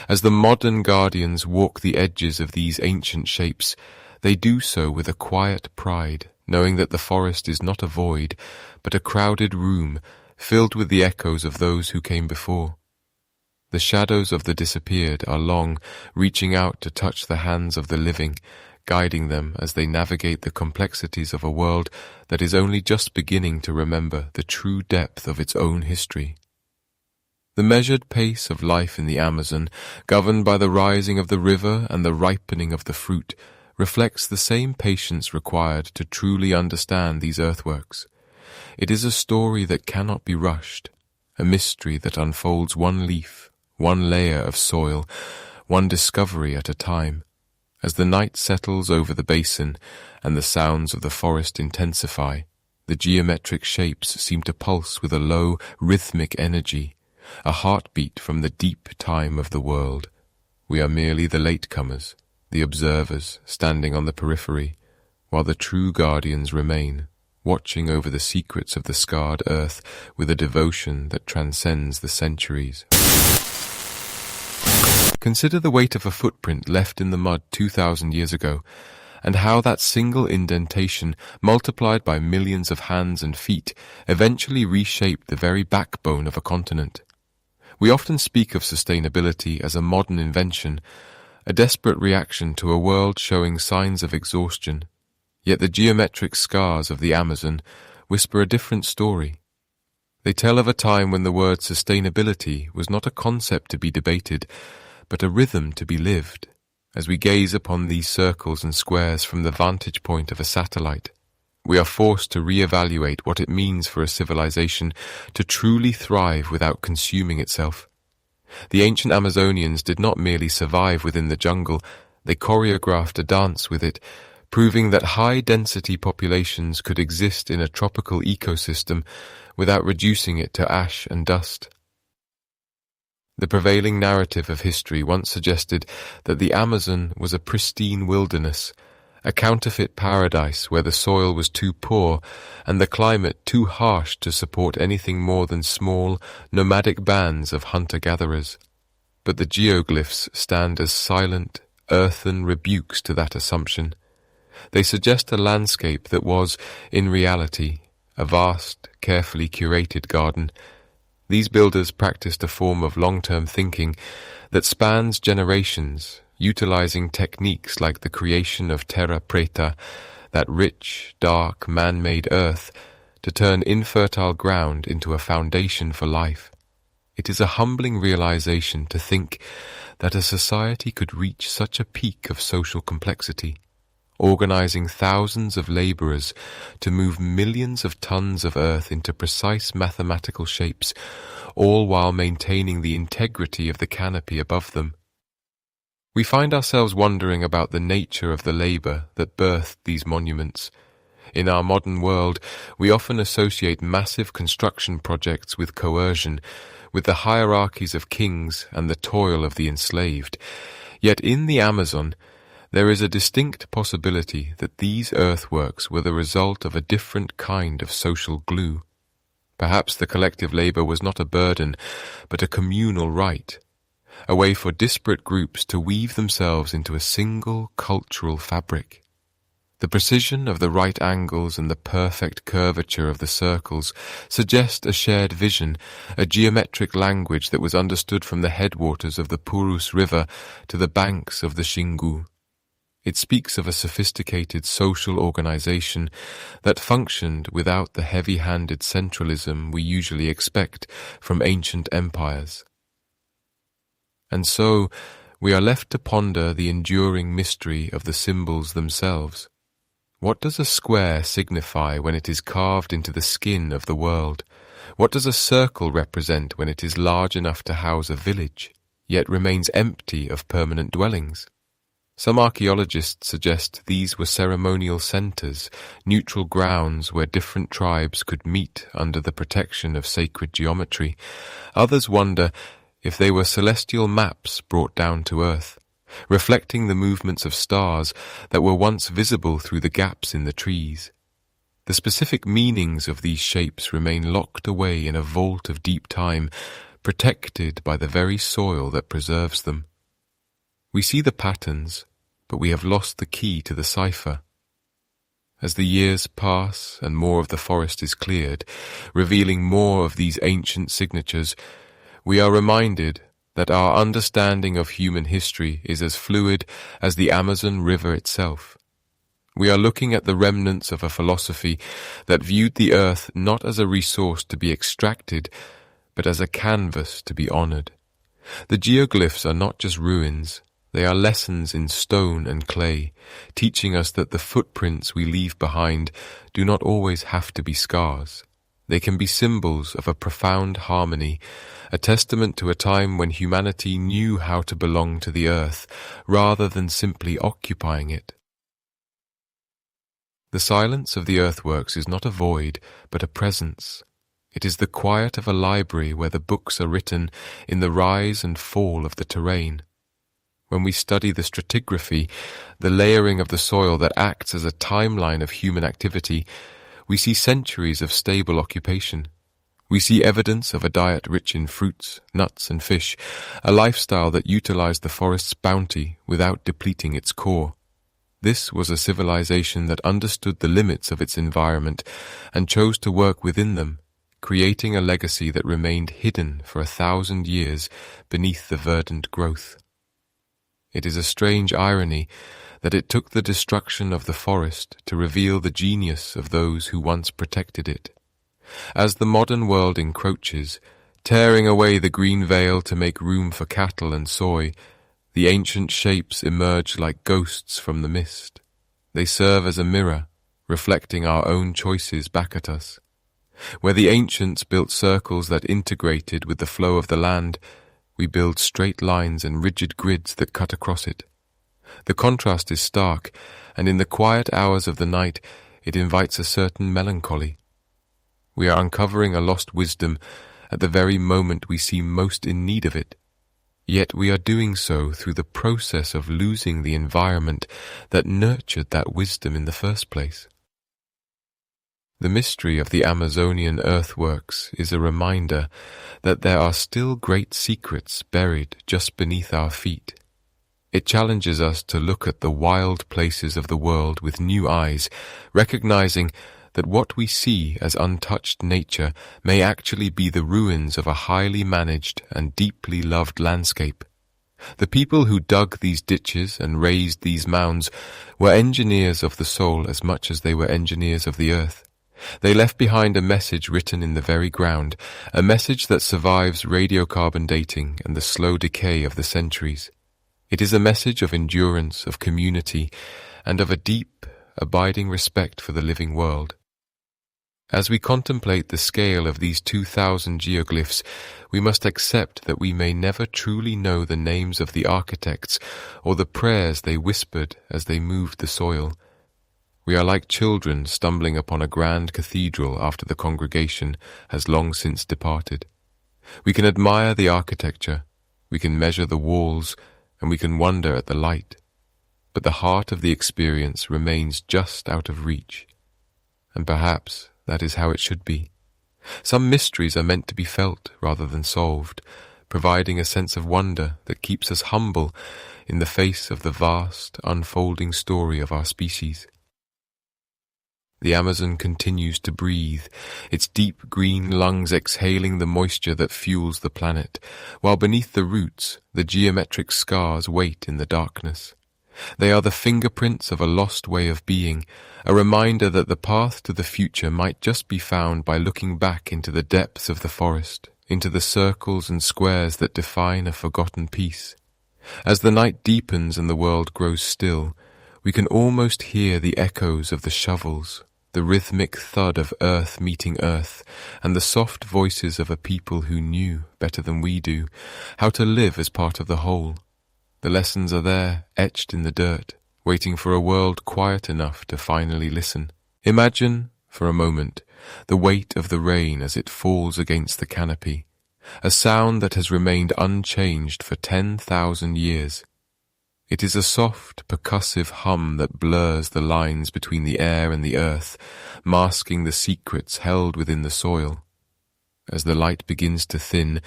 As the modern guardians walk the edges of these ancient shapes, they do so with a quiet pride, knowing that the forest is not a void, but a crowded room filled with the echoes of those who came before. The shadows of the disappeared are long, reaching out to touch the hands of the living, guiding them as they navigate the complexities of a world that is only just beginning to remember the true depth of its own history. The measured pace of life in the Amazon, governed by the rising of the river and the ripening of the fruit, reflects the same patience required to truly understand these earthworks. It is a story that cannot be rushed, a mystery that unfolds one leaf, one layer of soil, one discovery at a time. As the night settles over the basin and the sounds of the forest intensify, the geometric shapes seem to pulse with a low, rhythmic energy, a heartbeat from the deep time of the world. We are merely the latecomers, the observers standing on the periphery, while the true guardians remain, watching over the secrets of the scarred earth with a devotion that transcends the centuries. Consider the weight of a footprint left in the mud 2,000 years ago, and how that single indentation, multiplied by millions of hands and feet, eventually reshaped the very backbone of a continent. We often speak of sustainability as a modern invention, a desperate reaction to a world showing signs of exhaustion. Yet the geometric scars of the Amazon whisper a different story. They tell of a time when the word sustainability was not a concept to be debated, but a rhythm to be lived, as we gaze upon these circles and squares from the vantage point of a satellite. We are forced to re-evaluate what it means for a civilization to truly thrive without consuming itself. The ancient Amazonians did not merely survive within the jungle, they choreographed a dance with it, proving that high-density populations could exist in a tropical ecosystem without reducing it to ash and dust. The prevailing narrative of history once suggested that the Amazon was a pristine wilderness, a counterfeit paradise where the soil was too poor and the climate too harsh to support anything more than small, nomadic bands of hunter-gatherers. But the geoglyphs stand as silent, earthen rebukes to that assumption. They suggest a landscape that was, in reality, a vast, carefully curated garden. These builders practiced a form of long-term thinking that spans generations, utilizing techniques like the creation of Terra Preta, that rich, dark, man-made earth, to turn infertile ground into a foundation for life. It is a humbling realization to think that a society could reach such a peak of social complexity, organizing thousands of laborers to move millions of tons of earth into precise mathematical shapes, all while maintaining the integrity of the canopy above them. We find ourselves wondering about the nature of the labor that birthed these monuments. In our modern world, we often associate massive construction projects with coercion, with the hierarchies of kings and the toil of the enslaved. Yet in the Amazon, there is a distinct possibility that these earthworks were the result of a different kind of social glue. Perhaps the collective labor was not a burden, but a communal right, a way for disparate groups to weave themselves into a single cultural fabric. The precision of the right angles and the perfect curvature of the circles suggest a shared vision, a geometric language that was understood from the headwaters of the Purus River to the banks of the Xingu. It speaks of a sophisticated social organization that functioned without the heavy-handed centralism we usually expect from ancient empires. And so, we are left to ponder the enduring mystery of the symbols themselves. What does a square signify when it is carved into the skin of the world? What does a circle represent when it is large enough to house a village, yet remains empty of permanent dwellings? Some archaeologists suggest these were ceremonial centers, neutral grounds where different tribes could meet under the protection of sacred geometry. Others wonder if they were celestial maps brought down to earth, reflecting the movements of stars that were once visible through the gaps in the trees. The specific meanings of these shapes remain locked away in a vault of deep time, protected by the very soil that preserves them. We see the patterns, but we have lost the key to the cipher. As the years pass and more of the forest is cleared, revealing more of these ancient signatures, we are reminded that our understanding of human history is as fluid as the Amazon River itself. We are looking at the remnants of a philosophy that viewed the earth not as a resource to be extracted, but as a canvas to be honored. The geoglyphs are not just ruins, they are lessons in stone and clay, teaching us that the footprints we leave behind do not always have to be scars. They can be symbols of a profound harmony, a testament to a time when humanity knew how to belong to the earth, rather than simply occupying it. The silence of the earthworks is not a void, but a presence. It is the quiet of a library where the books are written in the rise and fall of the terrain. When we study the stratigraphy, the layering of the soil that acts as a timeline of human activity, we see centuries of stable occupation. We see evidence of a diet rich in fruits, nuts, and fish, a lifestyle that utilized the forest's bounty without depleting its core. This was a civilization that understood the limits of its environment and chose to work within them, creating a legacy that remained hidden for 1,000 years beneath the verdant growth. It is a strange irony that it took the destruction of the forest to reveal the genius of those who once protected it. As the modern world encroaches, tearing away the green veil to make room for cattle and soy, the ancient shapes emerge like ghosts from the mist. They serve as a mirror, reflecting our own choices back at us. Where the ancients built circles that integrated with the flow of the land, we build straight lines and rigid grids that cut across it. The contrast is stark, and in the quiet hours of the night, it invites a certain melancholy. We are uncovering a lost wisdom at the very moment we seem most in need of it. Yet we are doing so through the process of losing the environment that nurtured that wisdom in the first place. The mystery of the Amazonian earthworks is a reminder that there are still great secrets buried just beneath our feet. It challenges us to look at the wild places of the world with new eyes, recognizing that what we see as untouched nature may actually be the ruins of a highly managed and deeply loved landscape. The people who dug these ditches and raised these mounds were engineers of the soul as much as they were engineers of the earth. They left behind a message written in the very ground, a message that survives radiocarbon dating and the slow decay of the centuries. It is a message of endurance, of community, and of a deep, abiding respect for the living world. As we contemplate the scale of these 2,000 geoglyphs, we must accept that we may never truly know the names of the architects or the prayers they whispered as they moved the soil. We are like children stumbling upon a grand cathedral after the congregation has long since departed. We can admire the architecture, we can measure the walls, and we can wonder at the light, but the heart of the experience remains just out of reach. And perhaps that is how it should be. Some mysteries are meant to be felt rather than solved, providing a sense of wonder that keeps us humble in the face of the vast, unfolding story of our species. The Amazon continues to breathe, its deep green lungs exhaling the moisture that fuels the planet, while beneath the roots, the geometric scars wait in the darkness. They are the fingerprints of a lost way of being, a reminder that the path to the future might just be found by looking back into the depths of the forest, into the circles and squares that define a forgotten peace. As the night deepens and the world grows still, we can almost hear the echoes of the shovels, the rhythmic thud of earth meeting earth, and the soft voices of a people who knew, better than we do, how to live as part of the whole. The lessons are there, etched in the dirt, waiting for a world quiet enough to finally listen. Imagine, for a moment, the weight of the rain as it falls against the canopy, a sound that has remained unchanged for 10,000 years. It is a soft, percussive hum that blurs the lines between the air and the earth, masking the secrets held within the soil. As the light begins to thin,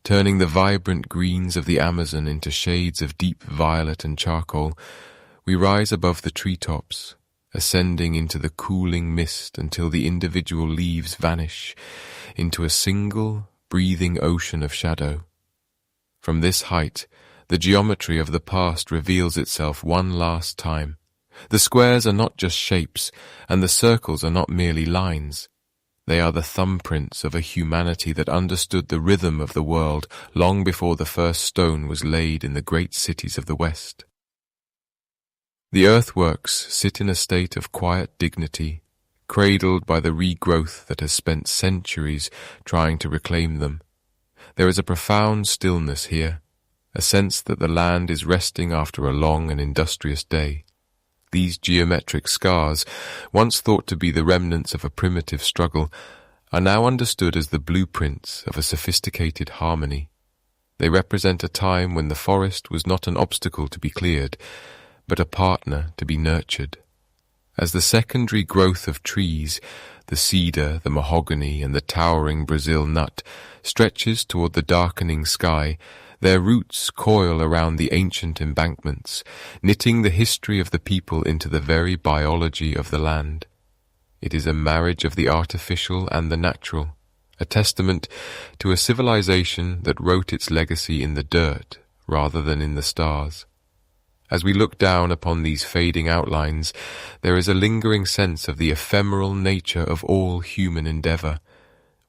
turning the vibrant greens of the Amazon into shades of deep violet and charcoal, we rise above the treetops, ascending into the cooling mist until the individual leaves vanish into a single, breathing ocean of shadow. From this height, the geometry of the past reveals itself one last time. The squares are not just shapes, and the circles are not merely lines. They are the thumbprints of a humanity that understood the rhythm of the world long before the first stone was laid in the great cities of the West. The earthworks sit in a state of quiet dignity, cradled by the regrowth that has spent centuries trying to reclaim them. There is a profound stillness here, a sense that the land is resting after a long and industrious day. These geometric scars, once thought to be the remnants of a primitive struggle, are now understood as the blueprints of a sophisticated harmony. They represent a time when the forest was not an obstacle to be cleared, but a partner to be nurtured. As the secondary growth of trees, the cedar, the mahogany, and the towering Brazil nut, stretches toward the darkening sky, their roots coil around the ancient embankments, knitting the history of the people into the very biology of the land. It is a marriage of the artificial and the natural, a testament to a civilization that wrote its legacy in the dirt rather than in the stars. As we look down upon these fading outlines, there is a lingering sense of the ephemeral nature of all human endeavor.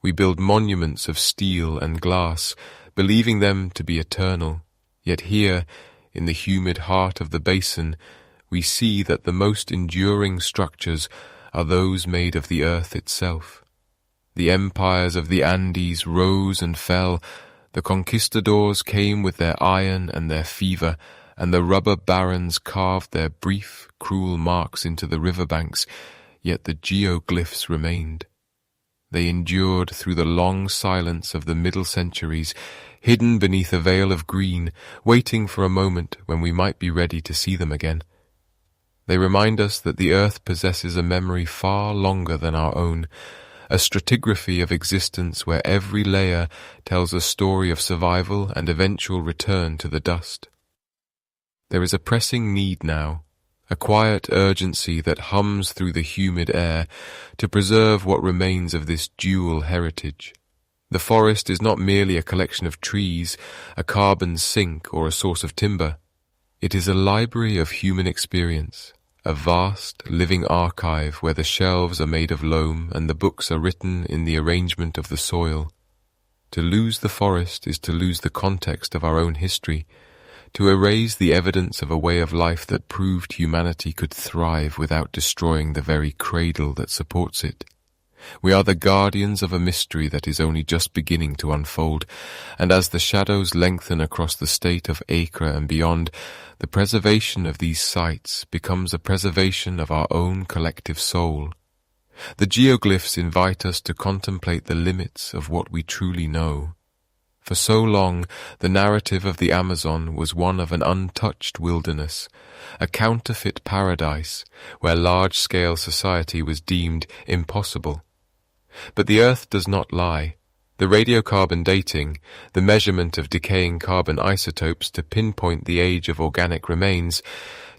We build monuments of steel and glass, believing them to be eternal, yet here, in the humid heart of the basin, we see that the most enduring structures are those made of the earth itself. The empires of the Andes rose and fell, the conquistadors came with their iron and their fever, and the rubber barons carved their brief, cruel marks into the riverbanks, yet the geoglyphs remained. They endured through the long silence of the middle centuries, hidden beneath a veil of green, waiting for a moment when we might be ready to see them again. They remind us that the earth possesses a memory far longer than our own, a stratigraphy of existence where every layer tells a story of survival and eventual return to the dust. There is a pressing need now, a quiet urgency that hums through the humid air to preserve what remains of this dual heritage. The forest is not merely a collection of trees, a carbon sink, or a source of timber. It is a library of human experience, a vast, living archive where the shelves are made of loam and the books are written in the arrangement of the soil. To lose the forest is to lose the context of our own history, to erase the evidence of a way of life that proved humanity could thrive without destroying the very cradle that supports it. We are the guardians of a mystery that is only just beginning to unfold, and as the shadows lengthen across the state of Acre and beyond, the preservation of these sites becomes a preservation of our own collective soul. The geoglyphs invite us to contemplate the limits of what we truly know. For so long, the narrative of the Amazon was one of an untouched wilderness, a counterfeit paradise where large-scale society was deemed impossible. But the earth does not lie. The radiocarbon dating, the measurement of decaying carbon isotopes to pinpoint the age of organic remains,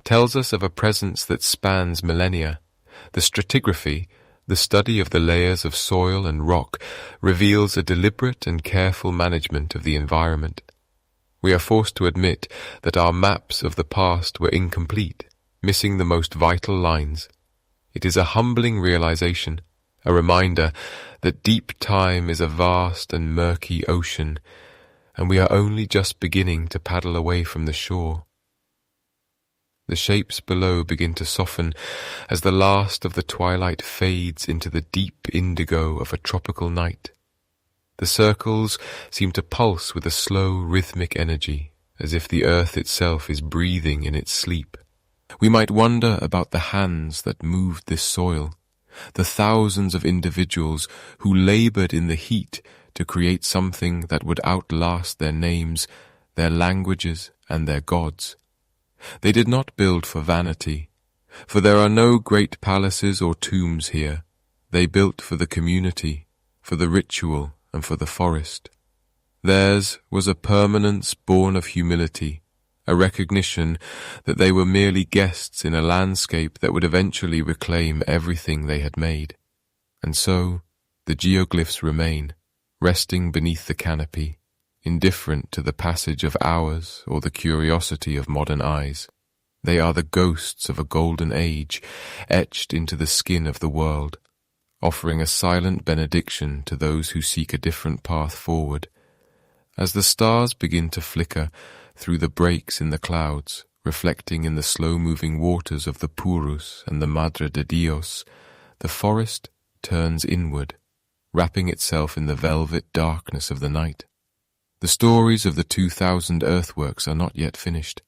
tells us of a presence that spans millennia. The stratigraphy, the study of the layers of soil and rock, reveals a deliberate and careful management of the environment. We are forced to admit that our maps of the past were incomplete, missing the most vital lines. It is a humbling realization, a reminder that deep time is a vast and murky ocean, and we are only just beginning to paddle away from the shore. The shapes below begin to soften as the last of the twilight fades into the deep indigo of a tropical night. The circles seem to pulse with a slow rhythmic energy, as if the earth itself is breathing in its sleep. We might wonder about the hands that moved this soil, the thousands of individuals who labored in the heat to create something that would outlast their names, their languages, and their gods. They did not build for vanity, for there are no great palaces or tombs here. They built for the community, for the ritual, and for the forest. Theirs was a permanence born of humility, a recognition that they were merely guests in a landscape that would eventually reclaim everything they had made. And so, the geoglyphs remain, resting beneath the canopy, indifferent to the passage of hours or the curiosity of modern eyes. They are the ghosts of a golden age, etched into the skin of the world, offering a silent benediction to those who seek a different path forward. As the stars begin to flicker through the breaks in the clouds, reflecting in the slow-moving waters of the Purus and the Madre de Dios, the forest turns inward, wrapping itself in the velvet darkness of the night. The stories of the 2,000 earthworks are not yet finished.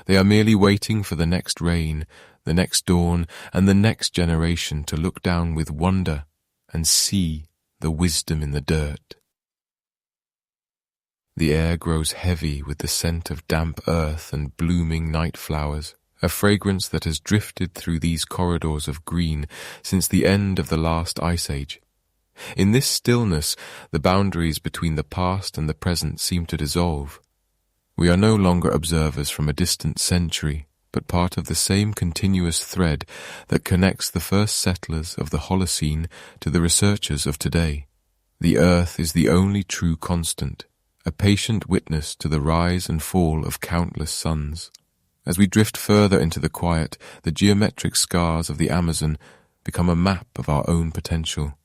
They are merely waiting for the next rain, the next dawn, and the next generation to look down with wonder and see the wisdom in the dirt. The air grows heavy with the scent of damp earth and blooming night flowers, a fragrance that has drifted through these corridors of green since the end of the last ice age. In this stillness, the boundaries between the past and the present seem to dissolve. We are no longer observers from a distant century, but part of the same continuous thread that connects the first settlers of the Holocene to the researchers of today. The earth is the only true constant, a patient witness to the rise and fall of countless suns. As we drift further into the quiet, the geometric scars of the Amazon become a map of our own potential,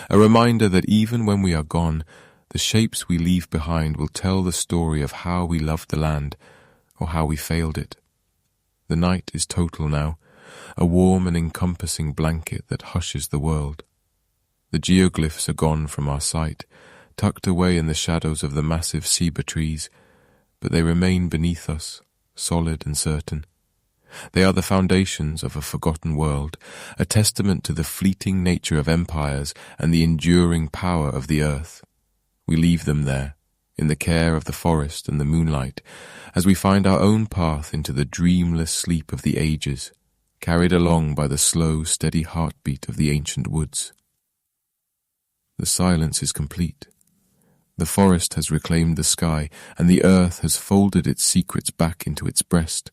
a reminder that even when we are gone, the shapes we leave behind will tell the story of how we loved the land or how we failed it. The night is total now, a warm and encompassing blanket that hushes the world. The geoglyphs are gone from our sight, tucked away in the shadows of the massive ceiba trees, but they remain beneath us, solid and certain. They are the foundations of a forgotten world, a testament to the fleeting nature of empires and the enduring power of the earth. We leave them there, in the care of the forest and the moonlight, as we find our own path into the dreamless sleep of the ages, carried along by the slow, steady heartbeat of the ancient woods. The silence is complete. The forest has reclaimed the sky, and the earth has folded its secrets back into its breast.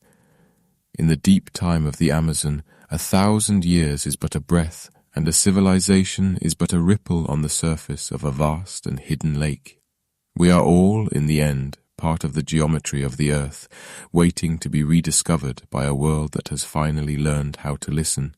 In the deep time of the Amazon, 1,000 years is but a breath, and a civilization is but a ripple on the surface of a vast and hidden lake. We are all, in the end, part of the geometry of the earth, waiting to be rediscovered by a world that has finally learned how to listen.